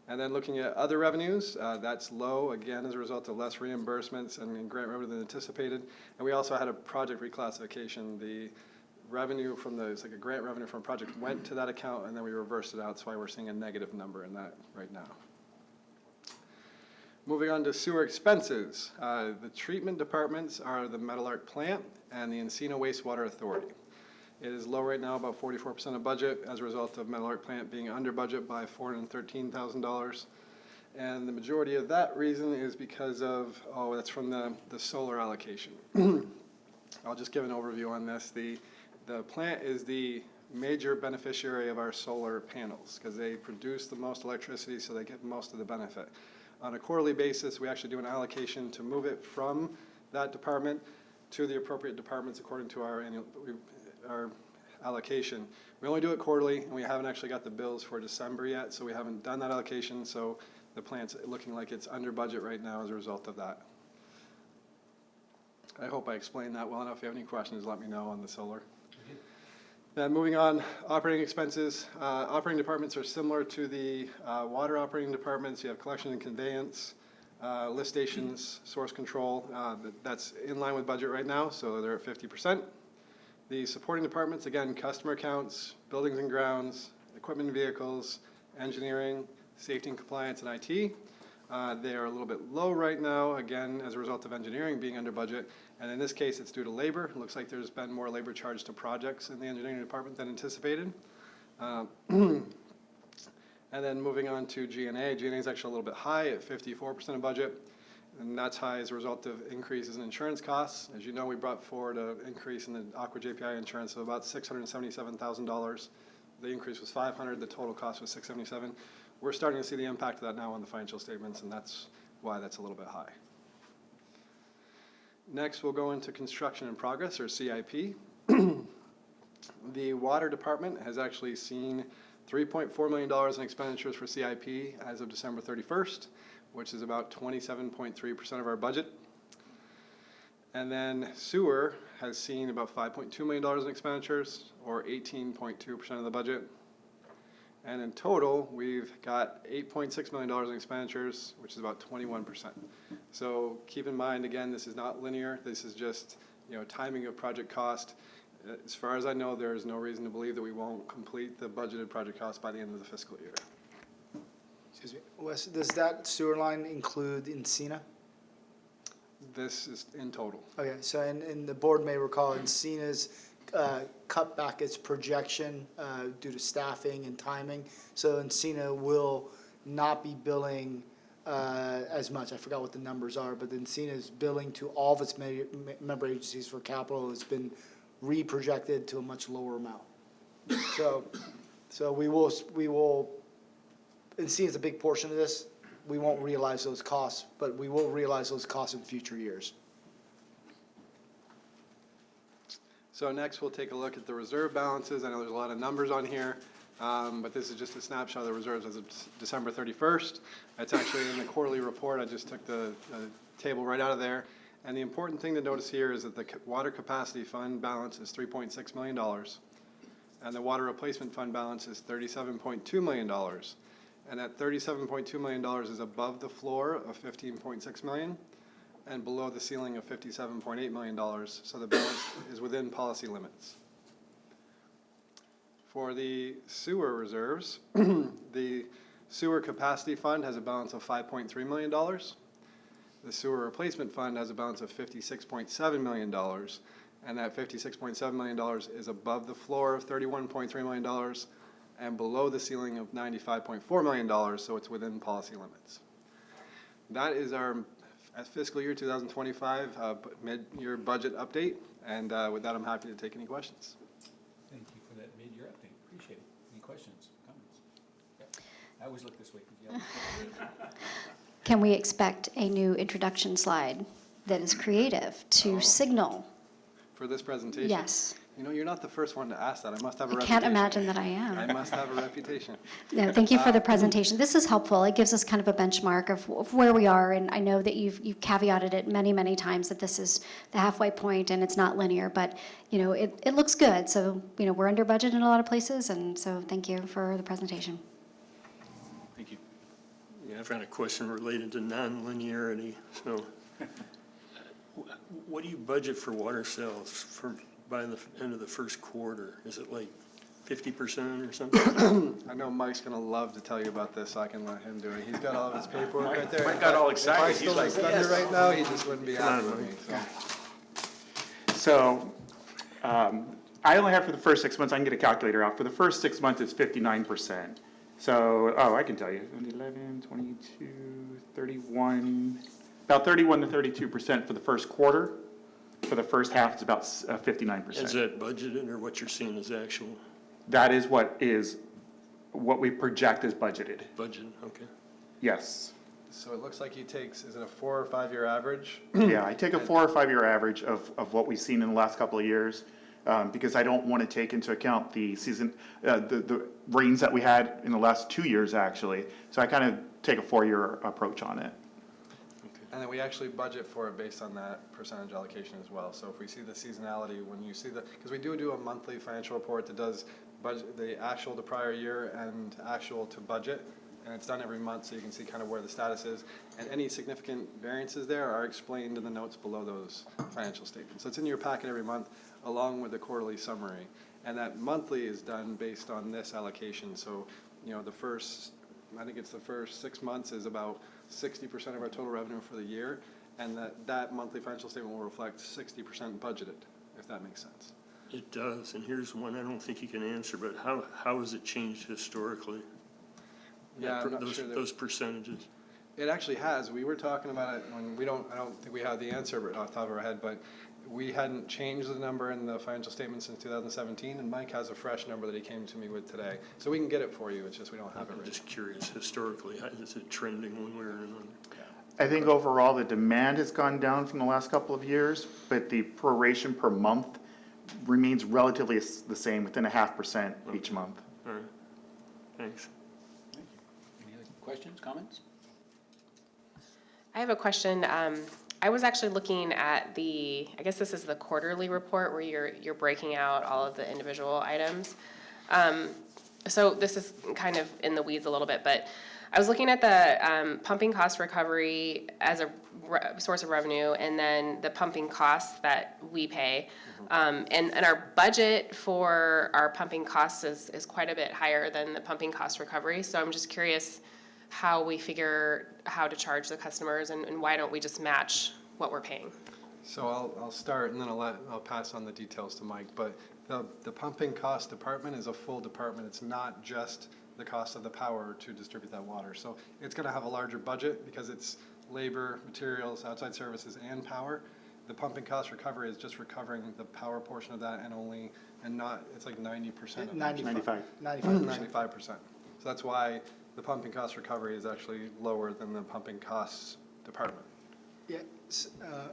And then looking at other revenues, that's low, again, as a result of less reimbursements and grant revenue than anticipated. And we also had a project reclassification. The revenue from the, it's like a grant revenue from a project went to that account, and then we reversed it out. That's why we're seeing a negative number in that right now. Moving on to sewer expenses. The treatment departments are the Metal Arc plant and the Encino Wastewater Authority. It is low right now, about 44% of budget, as a result of Metal Arc plant being under budget by $413,000. And the majority of that reason is because of, that's from the solar allocation. I'll just give an overview on this. The plant is the major beneficiary of our solar panels because they produce the most electricity, so they get most of the benefit. On a quarterly basis, we actually do an allocation to move it from that department to the appropriate departments according to our allocation. We only do it quarterly, and we haven't actually got the bills for December yet, so we haven't done that allocation, so the plant's looking like it's under budget right now as a result of that. I hope I explained that well enough. If you have any questions, let me know on the solar. Then moving on, operating expenses. Operating departments are similar to the water operating departments. You have collection and conveyance, lift stations, source control. That's in line with budget right now, so they're at 50%. The supporting departments, again, customer accounts, buildings and grounds, equipment and vehicles, engineering, safety and compliance, and IT. They are a little bit low right now, again, as a result of engineering being under budget. And in this case, it's due to labor. It looks like there's been more labor charged to projects in the engineering department than anticipated. And then moving on to G&A. G&A is actually a little bit high at 54% of budget. And that's high as a result of increases in insurance costs. As you know, we brought forward an increase in the Aqua JPI insurance of about $677,000. The increase was $500,000. The total cost was $677,000. We're starting to see the impact of that now on the financial statements, and that's why that's a little bit high. Next, we'll go into construction in progress, or CIP. The water department has actually seen $3.4 million in expenditures for CIP as of December 31st, which is about 27.3% of our budget. And then sewer has seen about $5.2 million in expenditures, or 18.2% of the budget. And in total, we've got $8.6 million in expenditures, which is about 21%. So keep in mind, again, this is not linear. This is just, timing of project cost. As far as I know, there is no reason to believe that we won't complete the budgeted project cost by the end of the fiscal year. Excuse me, Wes, does that sewer line include Encina? This is in total. Okay, so and the board may recall Encina's cut back its projection due to staffing and timing. So Encina will not be billing as much. I forgot what the numbers are, but Encina's billing to all of its member agencies for capital has been reprojected to a much lower amount. So we will, Encina's a big portion of this. We won't realize those costs, but we will realize those costs in future years. So next, we'll take a look at the reserve balances. I know there's a lot of numbers on here, but this is just a snapshot of the reserves as of December 31st. It's actually in the quarterly report. I just took the table right out of there. And the important thing to notice here is that the water capacity fund balance is $3.6 million, and the water replacement fund balance is $37.2 million. And that $37.2 million is above the floor of $15.6 million. And below the ceiling of $57.8 million, so the balance is within policy limits. For the sewer reserves, the sewer capacity fund has a balance of $5.3 million. The sewer replacement fund has a balance of $56.7 million, and that $56.7 million is above the floor of $31.3 million and below the ceiling of $95.4 million, so it's within policy limits. That is our fiscal year 2025 mid-year budget update, and with that, I'm happy to take any questions. Thank you for that mid-year update. Appreciate it. Any questions, comments? Yep. I always look this way. Can we expect a new introduction slide that is creative to signal? For this presentation? Yes. You're not the first one to ask that. I must have a I reputation. can't imagine that I am. I must have a reputation. No, thank you for the presentation. This is helpful. It gives us kind of a benchmark of where we are, and I know that you've caveated it many, many times that this is the halfway point and it's not linear, but it looks good. So we're under budget in a lot of places, and so thank you for the presentation. Thank you. I've got a question related to non-linearity. So what do you budget for water sales by the end of the first quarter? Is it like 50% or something? I know Mike's gonna love to tell you about this, so I can let him do it. He's got all of his paperwork right there. Mike got all excited. If I He's stole like, his thunder yes. right now, he just wouldn't be happy with me, so. So, I only have for the first 6 months, I can get a calculator out. For the first 6 months, it's 59%. So, I can tell you, 11, 22, 31, about 31 to 32% for the first quarter. For the first half, it's about 59%. Is that budgeted or what you're seeing is actual That is what we project as budgeted. budget? Okay. Yes. So it looks like he takes, is it a 4 or 5 year average? Yeah, I take a 4 or 5 year average of what we've seen in the last couple of years, because I don't want to take into account the season, the rains that we had in the last 2 years, actually. So I kind of take a 4-year approach on it. And then we actually budget for it based on that percentage allocation as well. So if we see the seasonality, when you see the, because we do a monthly financial report that does budget, the actual to prior year and actual to budget, and it's done every month, so you can see kind of where the status is. And any significant variances there are explained in the notes below those financial statements. So it's in your packet every month, along with the quarterly summary. And that monthly is done based on this allocation. So, you know, I think it's the first 6 months is about 60% of our total revenue for the year, and that monthly financial statement will reflect 60% budgeted, if that makes sense. It does, and here's one I don't think you can answer, but how has it changed historically? Yeah, I'm not sure Those percentages. It actually has. We were talking about it when I don't think we have the answer off the top of our head, but we hadn't changed the number in the financial statement since 2017, and Mike has a fresh number that he came to me with today. So we can get it for you, it's just we don't have it I'm right. just curious, historically, how is it trending one way or another? I think overall, the demand has gone down from the last couple of years, but the proration per month remains relatively the same, within 0.5% each month. All right, thanks. Thank you. Any other questions, comments? I have a question. I was actually looking at I guess this is the quarterly report where you're breaking out all of the individual items. So this is kind of in the weeds a little bit, but I was looking at the pumping cost recovery as a source of revenue, and then the pumping costs that we pay. And our budget for our pumping costs is quite a bit higher than the pumping cost recovery. So I'm just curious how we figure how to charge the customers, and why don't we just match what we're paying? So I'll start, and then I'll pass on the details to Mike. But the pumping cost department is a full department. It's not just the cost of the power to distribute that water. So it's going to have a larger budget because it's labor, materials, outside services, and power. The pumping cost recovery is just recovering the power portion of that, it's like 90% of it. 95. 95%. So that's why the pumping cost recovery is actually lower than the pumping costs department. Yeah,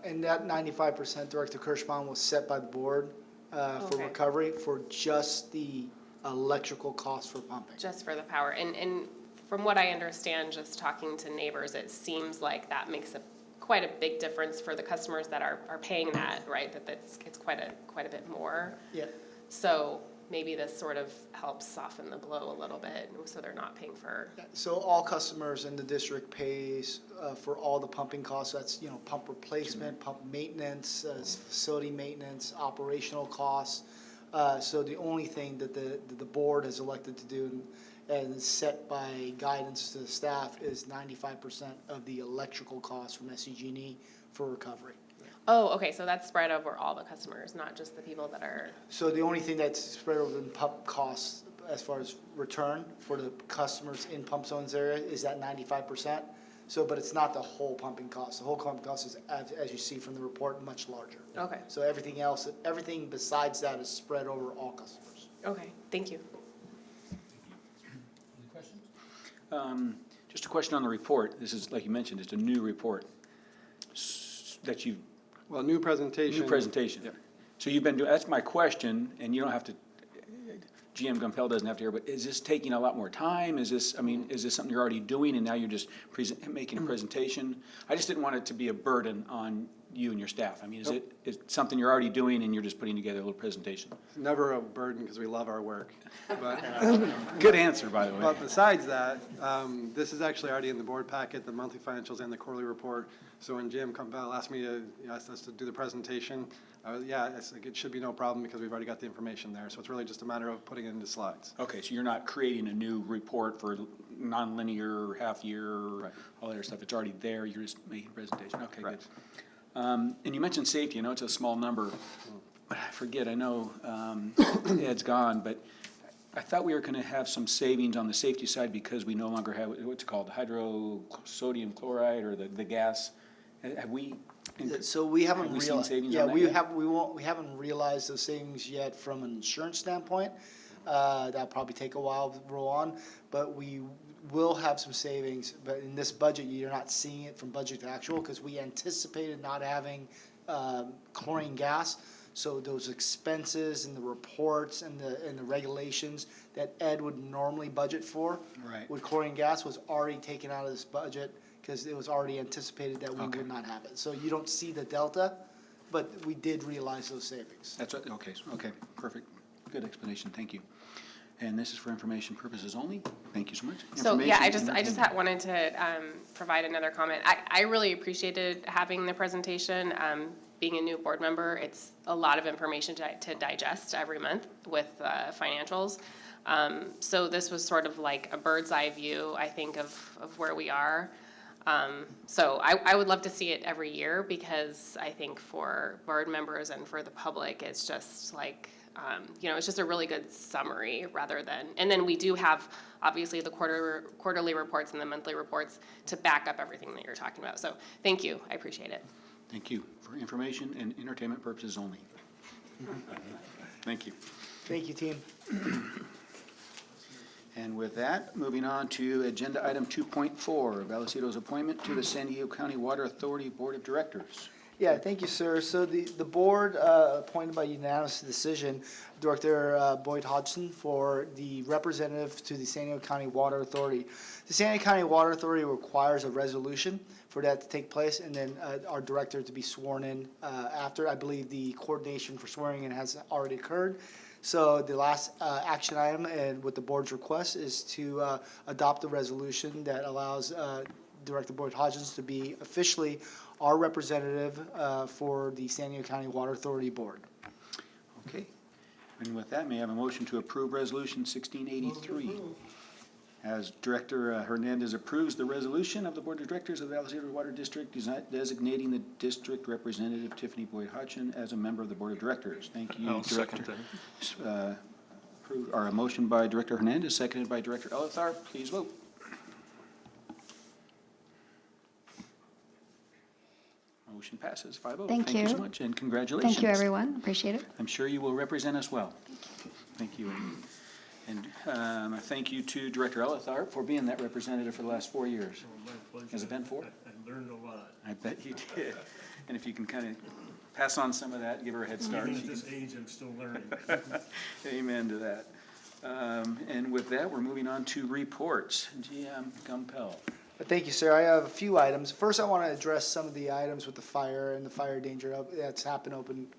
and that 95%, Director Kirschbaum, was set by the board for Okay. recovery for just the electrical cost for pumping. Just for the power. And from what I understand, just talking to neighbors, it seems like that makes quite a big difference for the customers that are paying that, right? It's quite a bit more. Yeah. So maybe this sort of helps soften the blow a little bit, so they're not paying for. So all customers in the district pays for all the pumping costs. That's, pump replacement, pump maintenance, facility maintenance, operational costs. So the only thing that the board has elected to do and set by guidance to the staff is 95% of the electrical costs from SCG&E for recovery. Oh, okay, so that's spread over all the customers, not just the people that are. So the only thing that's spread over the pump costs as far as return for the customers in pump zones area is that 95%. So, but it's not the whole pumping cost. The whole pumping cost is, as you see from the report, much larger. Okay. So everything besides that is spread over all customers. Okay, thank you. Any questions? Just a question on the report. This is, like you mentioned, it's a new report that you've. Well, new presentation. New presentation. Yep. So you've been doing, that's my question, and you don't have to, GM Gumpel doesn't have to hear, but is this taking a lot more time? Is this something you're already doing and now you're just making a presentation? I just didn't want it to be a burden on you and your staff? I mean, is it something you're already doing and you're just putting together a little presentation? It's never a burden because we love our work. But, Good answer, by the way. but besides that, this is actually already in the board packet, the monthly financials and the quarterly report. So when Jim Campbell asked us to do the presentation, it's like, it should be no problem because we've already got the information there. So it's really just a matter of putting it into slides. Okay, so you're not creating a new report for nonlinear, half year, Right. all that other stuff. It's already there. You're just making a presentation. Okay, good. Correct. And you mentioned safety. I know it's a small number, but I forget. I know Ed's gone, but I thought we were going to have some savings on the safety side because we no longer have what's it called, hydrosodium chloride or the gas. Have we? So we haven't Have we seen realized, savings yeah, on that we yet? have, we haven't realized those savings yet from an insurance standpoint. That'll probably take a while to roll on, but we will have some savings. But in this budget, you're not seeing it from budget to actual because we anticipated not having chlorine gas. So those expenses and the reports and the regulations that Ed would normally budget for Right. with chlorine gas was already taken out of this budget because it was already anticipated that we Okay. would not have it. So you don't see the delta, but we did realize those savings. That's right. Okay, perfect. Good explanation. Thank you. And this is for information purposes only. Thank you so much. So, yeah, I Information, just wanted to provide another comment. I really appreciated having the presentation. Being a new board member, it's a lot of information to digest every month with financials. So this was sort of like a bird's eye view, I think, of where we are. So I would love to see it every year because I think for board members and for the public, it's just like, it's just a really good summary rather than, and then we do have obviously the quarterly reports and the monthly reports to back up everything that you're talking about. So thank you, I appreciate it. Thank you. For information and entertainment purposes only. Thank you. Thank you, team. And with that, moving on to agenda item 2.4, Vallecitos' appointment to the San Diego County Water Authority Board of Directors. Yeah, thank you, sir. So the board appointed by unanimous decision Director Boyd Hodgson for the representative to the San Diego County Water Authority. The San Diego County Water Authority requires a resolution for that to take place, and then our director to be sworn in after. I believe the coordination for swearing in has already occurred. So the last action item, and with the board's request, is to adopt a resolution that allows Director Boyd Hodgson to be officially our representative for the San Diego County Water Authority Board. Okay. And with that, may I have a motion to approve Resolution 1683? As Director Hernandez approves the resolution of the Board of Directors of the Vallecitos Water District designating the district representative Tiffany Boyd Hodgson as a member of the Board of Directors. Thank you, I'll Director. second that. A motion by Director Hernandez, seconded by Director Elithar. Please vote. Motion passes 5-0. Thank Thank you so you. much, and congratulations. Thank you, everyone. Appreciate it. I'm sure you will represent us well. Thank you. And a thank you to Director Elithar for being that representative for the last 4 years. My pleasure. Has it been 4? I learned a lot. I bet you did. And if you can kind of pass on some of that, give her a head start. Even she at this can- age, I'm still learning. Amen to that. And with that, we're moving on to reports. GM Gumpel. Thank you, sir. I have a few items. First, I want to address some of the items with the fire and the fire danger that's happened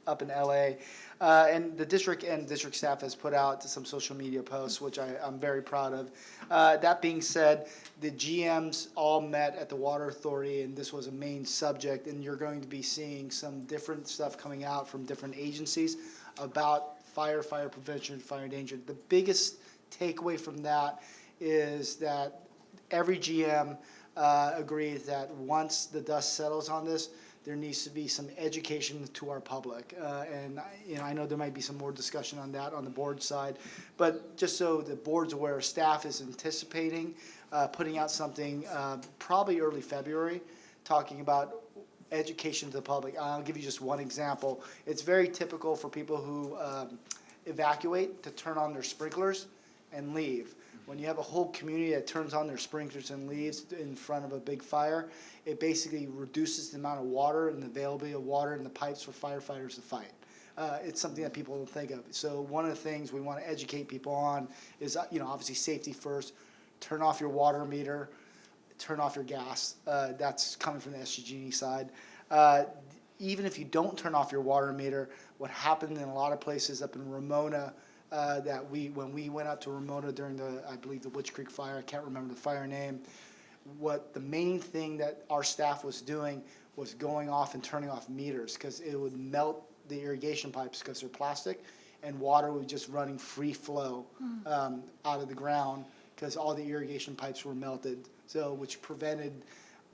up in LA. And the district and district staff has put out some social media posts, which I'm very proud of. That being said, the GMs all met at the Water Authority, and this was a main subject, and you're going to be seeing some different stuff coming out from different agencies about fire prevention, fire danger. The biggest takeaway from that is that every GM agrees that once the dust settles on this, there needs to be some education to our public. And I know there might be some more discussion on that on the board side, but just so the board's aware, staff is anticipating putting out something probably early February, talking about education to the public. I'll give you just one example. It's very typical for people who evacuate to turn on their sprinklers and leave. When you have a whole community that turns on their sprinklers and leaves in front of a big fire, it basically reduces the amount of water and the availability of water in the pipes for firefighters to fight. It's something that people don't think of. So one of the things we want to educate people on is, obviously safety first. Turn off your water meter, turn off your gas. That's coming from the SDG&E side. even if you don't turn off your water meter, what happened in a lot of places up in Ramona, when we went out to Ramona during I believe the Witch Creek fire, I can't remember the fire name, what the main thing that our staff was doing was going off and turning off meters, because it would melt the irrigation pipes because they're plastic, and water was just running free flow out of the ground because all the irrigation pipes were melted, so which prevented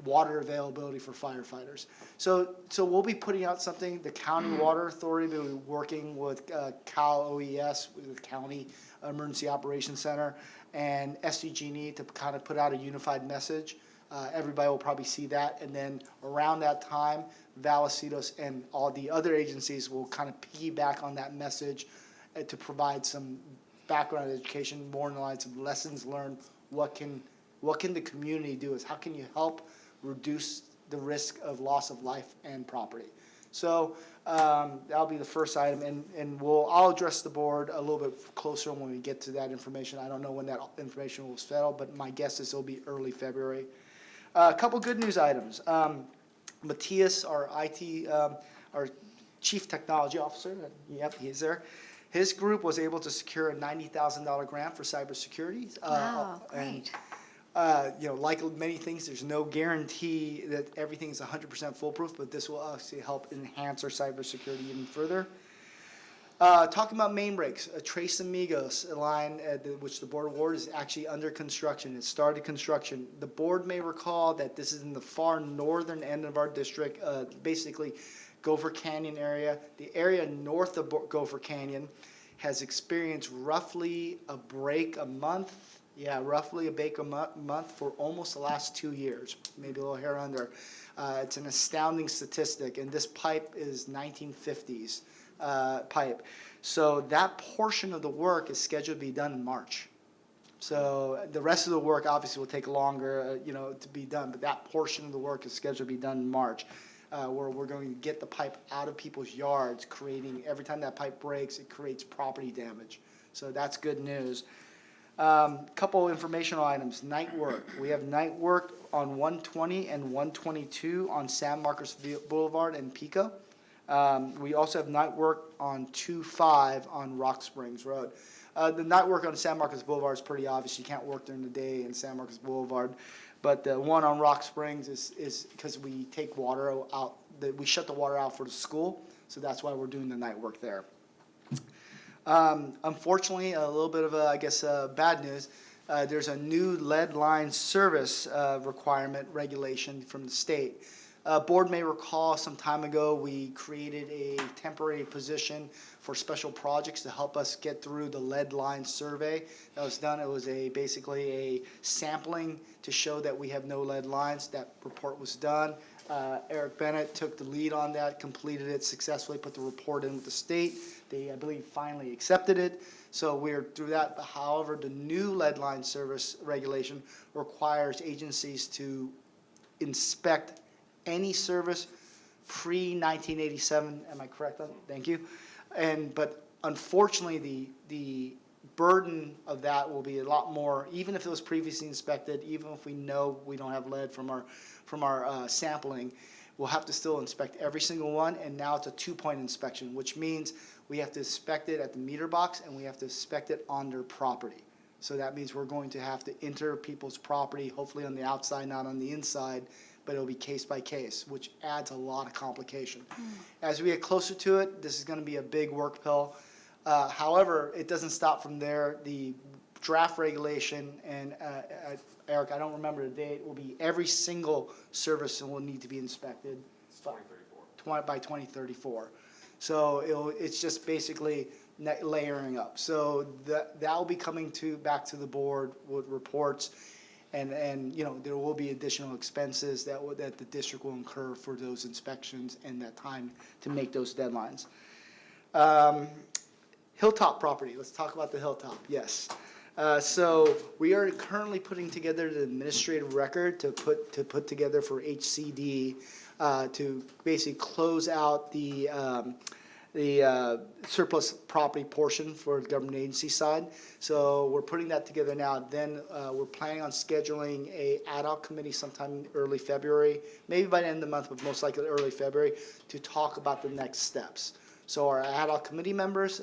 water availability for firefighters. So we'll be putting out something. The County Water Authority will be working with Cal OES, with the County Emergency Operations Center, and SDG&E to kind of put out a unified message. Everybody will probably see that, and then around that time, Vallecitos and all the other agencies will kind of piggyback on that message to provide some background education, more in the lines of lessons learned. What can the community do? Is how can you help reduce the risk of loss of life and property? So that'll be the first item, and I'll address the board a little bit closer when we get to that information. I don't know when that information will settle, but my guess is it'll be early February. A couple good news items. Matthias, our our Chief Technology Officer, yep, he's there. His group was able to secure a $90,000 grant for cybersecurity. Wow, great. And, like many things, there's no guarantee that everything is 100% foolproof, but this will actually help enhance our cybersecurity even further. Talking about main breaks, Tres Amigos line, which the board award is actually under construction. It started construction. The board may recall that this is in the far northern end of our district, basically Gopher Canyon area. The area north of Gopher Canyon has experienced roughly a break a month. Yeah, roughly a break a month for almost the last 2 years, maybe a little hair under. It's an astounding statistic, and this pipe is 1950s pipe. So that portion of the work is scheduled to be done in March. So the rest of the work obviously will take longer, to be done, but that portion of the work is scheduled to be done in March, where we're going to get the pipe out of people's yards, every time that pipe breaks, it creates property damage. So that's good news. Couple informational items. Night work. We have night work on 120 and 122 on San Marcos Boulevard and Pico. We also have night work on 25 on Rock Springs Road. The night work on San Marcos Boulevard is pretty obvious. You can't work during the day in San Marcos Boulevard. But the one on Rock Springs is because we take water out. We shut the water out for the school, so that's why we're doing the night work there. Unfortunately, a little bit of bad news. There's a new lead line service requirement regulation from the state. Board may recall some time ago we created a temporary position for special projects to help us get through the lead line survey that was done. It was basically a sampling to show that we have no lead lines. That report was done. Eric Bennett took the lead on that, completed it successfully, put the report in with the state. They, I believe, finally accepted it. So we're through that. However, the new lead line service regulation requires agencies to inspect any service pre-1987. Am I correct on? Thank you. But unfortunately, the burden of that will be a lot more, even if it was previously inspected, even if we know we don't have lead from our sampling, we'll have to still inspect every single one, and now it's a 2-point inspection, which means we have to inspect it at the meter box and we have to inspect it on their property. So that means we're going to have to enter people's property, hopefully on the outside, not on the inside, but it'll be case by case, which adds a lot of complication. As we get closer to it, this is going to be a big work pill. However, it doesn't stop from there. The draft regulation, and Eric, I don't remember the date, will be every single service will need to be inspected. It's 2034. By 2034. So it's just basically layering up. So that will be coming back to the board with reports. And there will be additional expenses that the district will incur for those inspections and that time to make those deadlines. Hilltop property. Let's talk about the Hilltop. Yes. So we are currently putting together the administrative record to put together for HCD to basically close out the surplus property portion for the government agency side. So we're putting that together now. Then we're planning on scheduling a ad hoc committee sometime in early February, maybe by the end of the month, but most likely early February, to talk about the next steps. So our ad hoc committee members,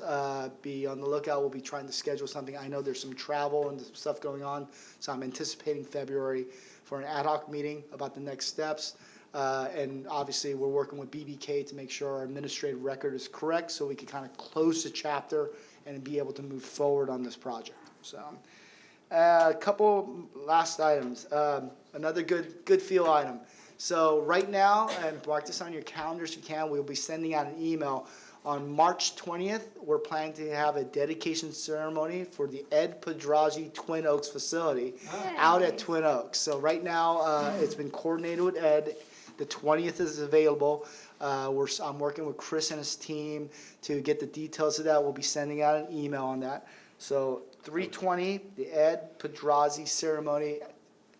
be on the lookout. We'll be trying to schedule something. I know there's some travel and stuff going on, so I'm anticipating February for an ad hoc meeting about the next steps. And obviously, we're working with BBK to make sure our administrative record is correct so we can kind of close the chapter and be able to move forward on this project. So a couple last items. Another good feel item. So right now, and mark this on your calendars if you can, we'll be sending out an email. On March 20th, we're planning to have a dedication ceremony for the Ed Pedrazi Twin Oaks facility out at Twin Oaks. So right now, it's been coordinated with Ed. The 20th is available. I'm working with Chris and his team to get the details of that. We'll be sending out an email on that. So 3/20, the Ed Pedrazi ceremony.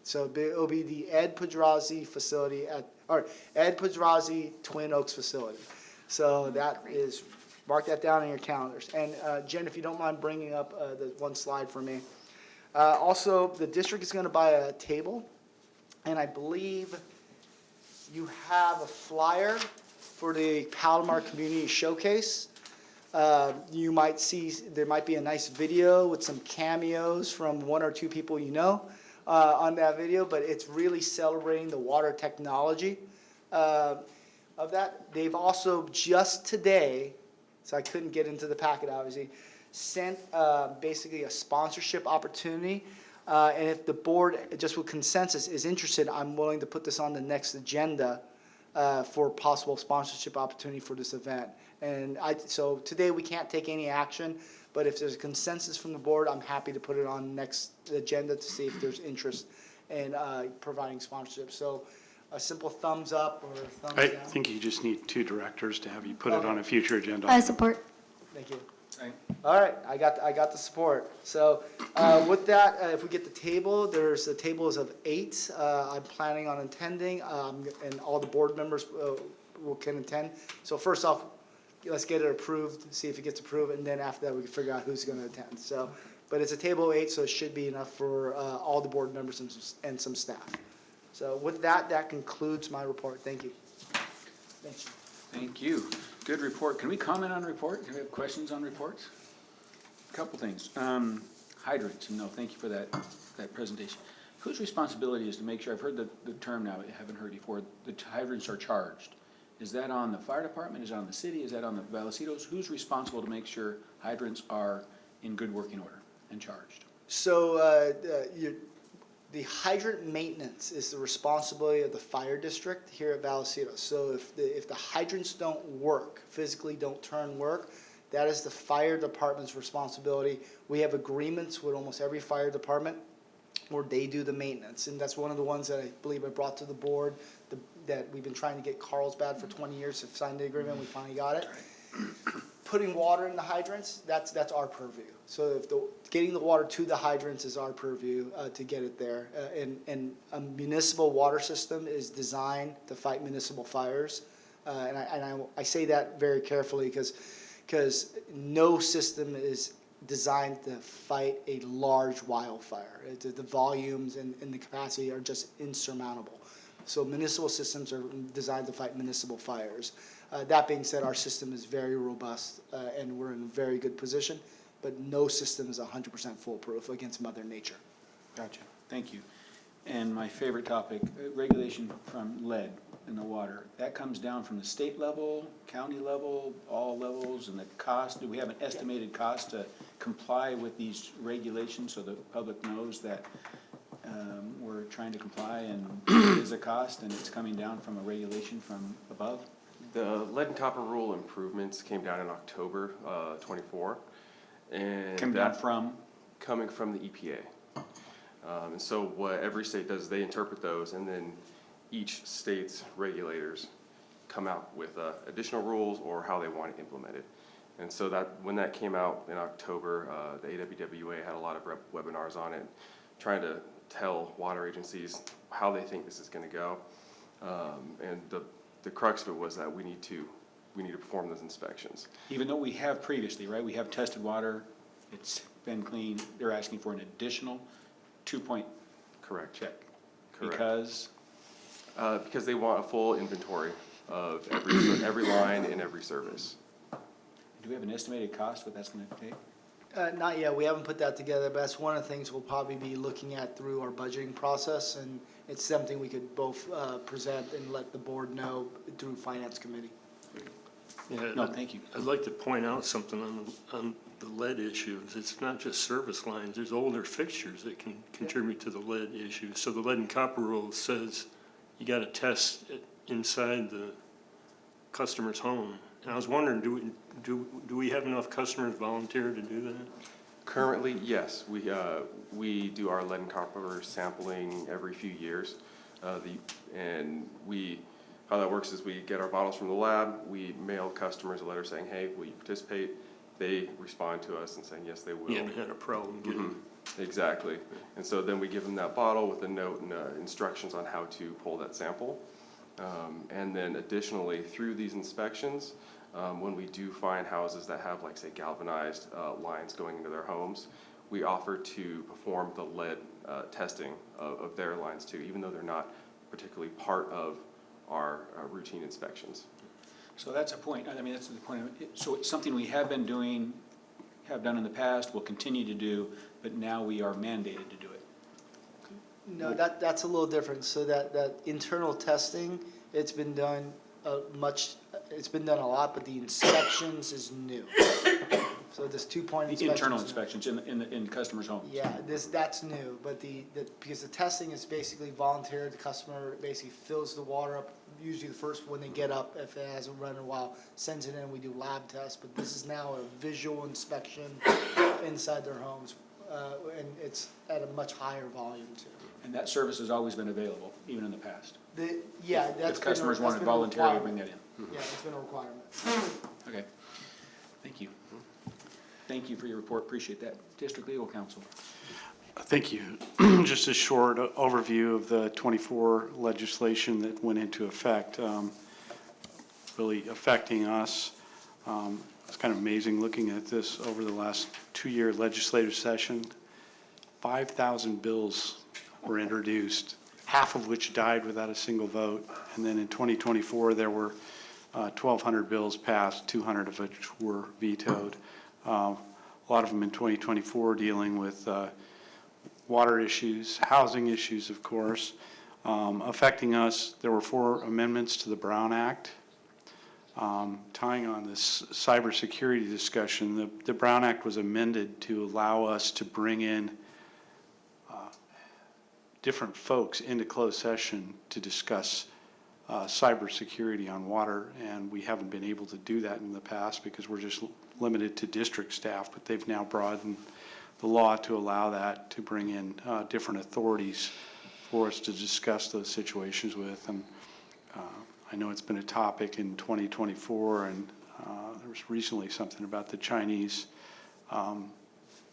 So it'll be the Ed Pedrazi facility Ed Pedrazi Twin Oaks facility. So that is, mark that down on your calendars. And Jen, if you don't mind bringing up the one slide for me. Also, the district is going to buy a table, and I believe you have a flyer for the Palomar Community Showcase. You might see, there might be a nice video with some cameos from one or two people you know on that video, but it's really celebrating the water technology of that. They've also just today, so I couldn't get into the packet obviously, sent basically a sponsorship opportunity. And if the board, just with consensus, is interested, I'm willing to put this on the next agenda for possible sponsorship opportunity for this event. And so today we can't take any action, but if there's a consensus from the board, I'm happy to put it on next agenda to see if there's interest in providing sponsorship. So a simple thumbs up or thumbs I down. think you just need 2 directors to have you put it on a future agenda. I support. Thank you. Right. All right, I got the support. So with that, if we get the table, there's the tables of 8. I'm planning on attending, and all the board members can attend. So first off, let's get it approved, see if it gets approved, and then after that we can figure out who's going to attend. So, but it's a table of 8, so it should be enough for all the board members and some staff. So with that, that concludes my report. Thank you. Thank you. Thank you. Good report. Can we comment on report? Can we have questions on reports? A couple things. Hydrants, no, thank you for that presentation. Whose responsibility is to make sure, I've heard the term now, I haven't heard before, the hydrants are charged. Is that on the fire department? Is that on the city? Is that on the Vallecitos? Who's responsible to make sure hydrants are in good working order and charged? So the hydrant maintenance is the responsibility of the fire district here at Vallecitos. So if the hydrants don't work, physically don't work, that is the fire department's responsibility. We have agreements with almost every fire department where they do the maintenance. And that's one of the ones that I believe I brought to the board, that we've been trying to get Carlsbad for 20 years to sign the agreement. We finally got it. Putting water in the hydrants, that's our purview. So if getting the water to the hydrants is our purview to get it there. And a municipal water system is designed to fight municipal fires. And I say that very carefully because no system is designed to fight a large wildfire. The volumes and the capacity are just insurmountable. So municipal systems are designed to fight municipal fires. That being said, our system is very robust and we're in a very good position, but no system is 100% foolproof against Mother Nature. Gotcha. Thank you. And my favorite topic, regulation from lead in the water. That comes down from the state level, county level, all levels, and the cost. Do we have an estimated cost to comply with these regulations so the public knows that we're trying to comply and it is a cost and it's coming down from a regulation from above? The lead and copper rule improvements came down in October 24. And Came down from? Coming from the EPA. And so what every state does is they interpret those, and then each state's regulators come out with additional rules or how they want it implemented. And so that when that came out in October, the AWWA had a lot of webinars on it, trying to tell water agencies how they think this is going to go. And the crux of it was that we need to we need to perform those inspections. Even though we have previously, right, we have tested water, it's been clean, they're asking for an additional 2-point Correct. check. Correct. Because They want a full inventory of every line and every service. do we have an estimated cost what that's going to take? Not yet, we haven't put that together, but that's one of the things we'll probably be looking at through our budgeting process, and it's something we could both present and let the board know through Finance Committee. Yeah, No, thank you. I'd like to point out something on the lead issues. It's not just service lines, there's older fixtures that can contribute to the lead issues. So the lead and copper rule says you gotta test it inside the customer's home. And I was wondering, do we have enough customers volunteer to do that? Currently, yes, we do our lead and copper sampling every few years. How that works is we get our bottles from the lab, we mail customers a letter saying, hey, will you participate? They respond to us and saying, yes, they will. You haven't had a problem getting. Exactly. And so then we give them that bottle with a note and instructions on how to pull that sample. And then additionally, through these inspections, when we do find houses that have, like, say, galvanized lines going into their homes, we offer to perform the lead testing of their lines too, even though they're not particularly part of our routine inspections. So that's a point, I mean, that's the point. So it's something we have been doing, have done in the past, will continue to do, but now we are mandated to do it. No, that's a little different, so that internal testing, it's been done it's been done a lot, but the inspections is new. So this 2-point The inspection. internal inspections in customers' homes. Yeah, that's new, but because the testing is basically voluntary, the customer basically fills the water up, usually the first when they get up, if it hasn't run in a while, sends it in, we do lab tests, but this is now a visual inspection inside their homes, and it's at a much higher volume too. And that service has always been available, even in the past. If customers wanted voluntarily to bring that in. Yeah, it's been a requirement. Okay, thank you. Thank you for your report, appreciate that. District Legal Counsel. Thank you. Just a short overview of the 24 legislation that went into effect, really affecting us. It's kind of amazing looking at this over the last 2-year legislative session. 5,000 bills were introduced, half of which died without a single vote. And then in 2024, there were 1,200 bills passed, 200 of which were vetoed. A lot of them in 2024 dealing with water issues, housing issues, of course. Affecting us, there were 4 amendments to the Brown Act. Tying on this cybersecurity discussion, the Brown Act was amended to allow us to bring in different folks into closed session to discuss cybersecurity on water, and we haven't been able to do that in the past because we're just limited to district staff, but they've now broadened the law to allow that, to bring in different authorities for us to discuss those situations with. And I know it's been a topic in 2024, and there was recently something about the Chinese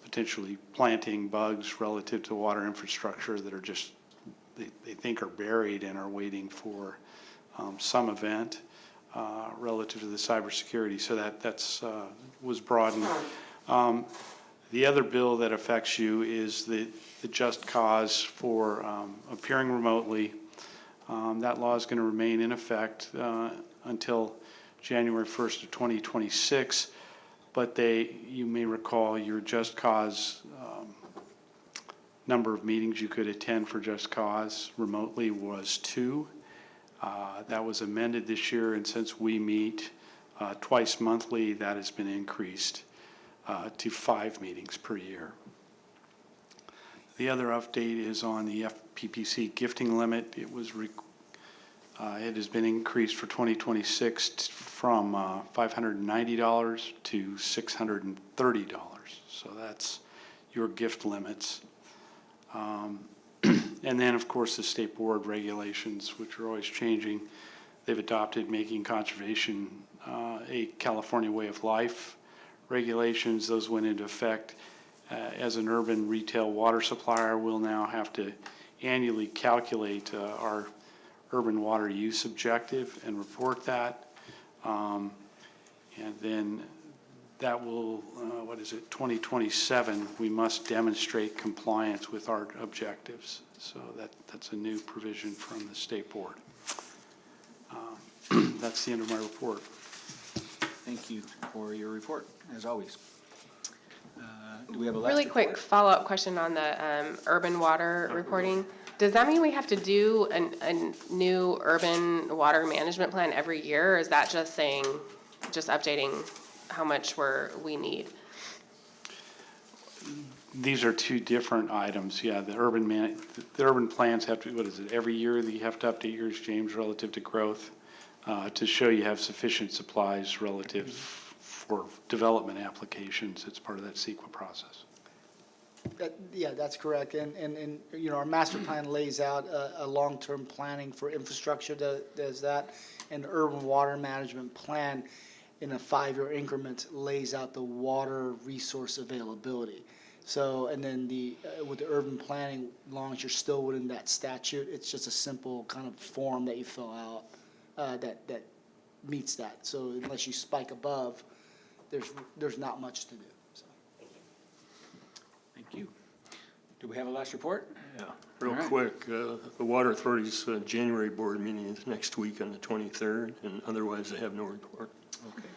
potentially planting bugs relative to water infrastructure that are just, they think are buried and are waiting for some event relative to the cybersecurity. So that's was broadened. The other bill that affects you is the just cause for appearing remotely. That law is going to remain in effect until January 1st of 2026. But you may recall your just cause number of meetings you could attend for just cause remotely was 2. That was amended this year, and since we meet twice monthly, that has been increased to 5 meetings per year. The other update is on the FPPC gifting limit. It has been increased for 2026 from $590 to $630. So that's your gift limits. And then, of course, the state board regulations, which are always changing. They've adopted making conservation a California way of life regulations. Those went into effect. As an urban retail water supplier, we'll now have to annually calculate our urban water use objective and report that. And then that will, 2027, we must demonstrate compliance with our objectives. So that's a new provision from the state board. That's the end of my report. Thank you for your report, as always. Do we have a last Really report? quick follow-up question on the urban water reporting. Does that mean we have to do a new urban water management plan every year, or is that just saying, just updating how much we need? These are two different items. Yeah, the urban plans have to, what is it, every year that you have to update yours, James, relative to growth, to show you have sufficient supplies relative for development applications. It's part of that CEQA process. Yeah, that's correct. And you know, our master plan lays out a long-term planning for infrastructure that does that. And the urban water management plan in a 5-year increment lays out the water resource availability. So, and then with the urban planning, as long as you're still within that statute, it's just a simple kind of form that you fill out that meets that. So unless you spike above, there's not much to do. So. Thank you. Do we have a last report? Yeah, real All right. quick, the Water Authority's January board meeting is next week on the 23rd, and otherwise I have no report. Okay.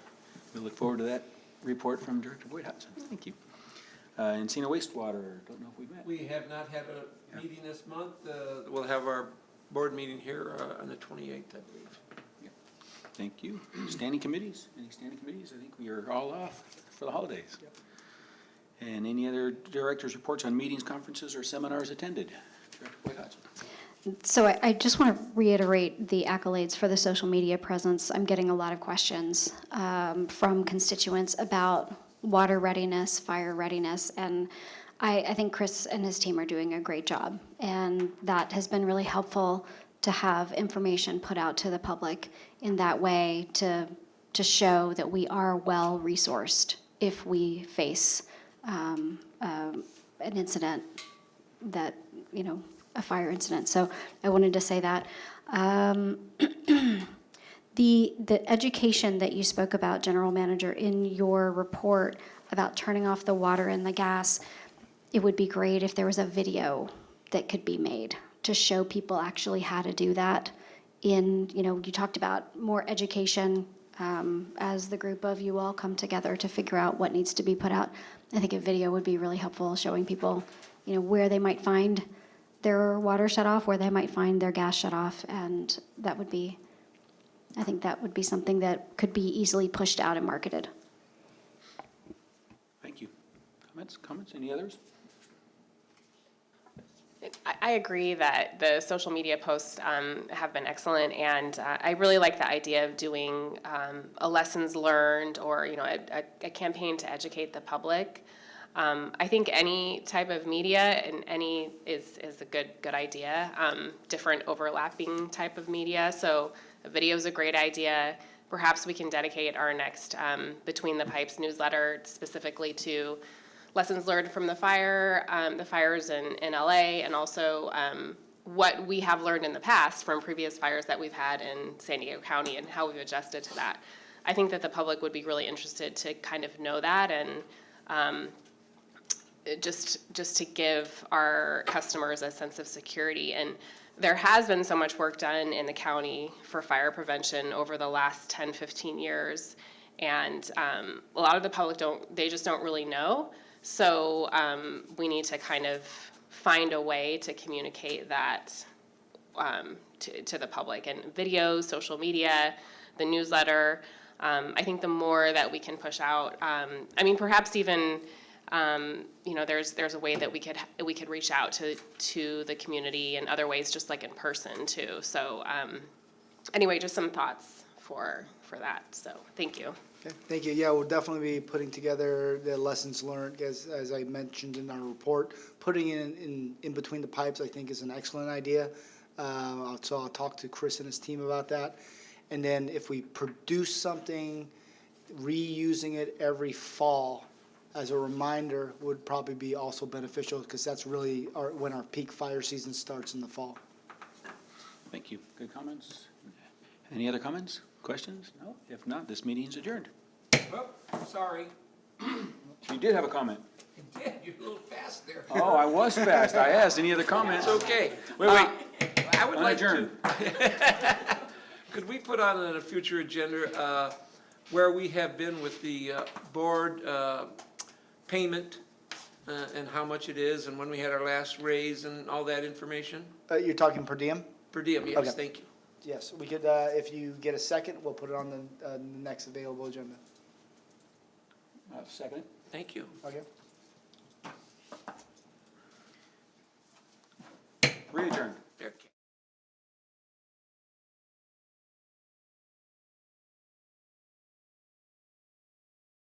We look forward to that report from Director Boyd Hudson. Thank you. Encino Wastewater, don't know if we've met. We have not had a meeting this month. We'll have our board meeting here on the 28th, I believe. Thank you. Standing committees? Any standing committees? I think we are all off for the holidays. Yep. And any other directors' reports on meetings, conferences, or seminars attended? Director Boyd Hudson. So I just want to reiterate the accolades for the social media presence. I'm getting a lot of questions from constituents about water readiness, fire readiness, and I think Chris and his team are doing a great job. And that has been really helpful to have information put out to the public in that way to show that we are well resourced if we face an incident that, you know, a fire incident. So I wanted to say that. The education that you spoke about, General Manager, in your report about turning off the water and the gas, it would be great if there was a video that could be made to show people actually how to do that. You talked about more education as the group of you all come together to figure out what needs to be put out. I think a video would be really helpful, showing people, where they might find their water shut off, where they might find their gas shut off, and I think that would be something that could be easily pushed out and marketed. Thank you. Comments? Any others? I agree that the social media posts have been excellent, and I really like the idea of doing a lessons learned or a campaign to educate the public. I think any type of media and any is a good idea. Different overlapping type of media, so a video is a great idea. Perhaps we can dedicate our next Between the Pipes newsletter specifically to lessons learned from the fires in LA, and also what we have learned in the past from previous fires that we've had in San Diego County and how we've adjusted to that. I think that the public would be really interested to kind of know that, and just to give our customers a sense of security. And there has been so much work done in the county for fire prevention over the last 10, 15 years, and a lot of the public just don't really know. So we need to kind of find a way to communicate that to the public, and videos, social media, the newsletter. I think the more that we can push out, perhaps even there's a way that we could reach out to the community in other ways, just like in person too. So anyway, just some thoughts for that. So thank you. Okay, thank you. Yeah, we'll definitely be putting together the lessons learned, as I mentioned in our report. Putting it in between the pipes, I think, is an excellent idea. So I'll talk to Chris and his team about that. And then if we produce something, reusing it every fall as a reminder would probably be also beneficial, because that's really when our peak fire season starts in the fall. Thank you. Good comments. Any other comments? Questions? No? If not, this meeting is adjourned. sorry. You did have a comment. You did, you're a little fast there. Oh, I was fast. I asked. Any other comments? It's okay. Wait. I would like to, Adjourn. could we put on a future agenda, where we have been with the, board, payment, and how much it is, and when we had our last raise and all that information? You're talking per diem? Per diem, Okay. yes, thank you. Yes, we could, if you get a second, we'll put it on the next available agenda. Second. Thank you. Okay.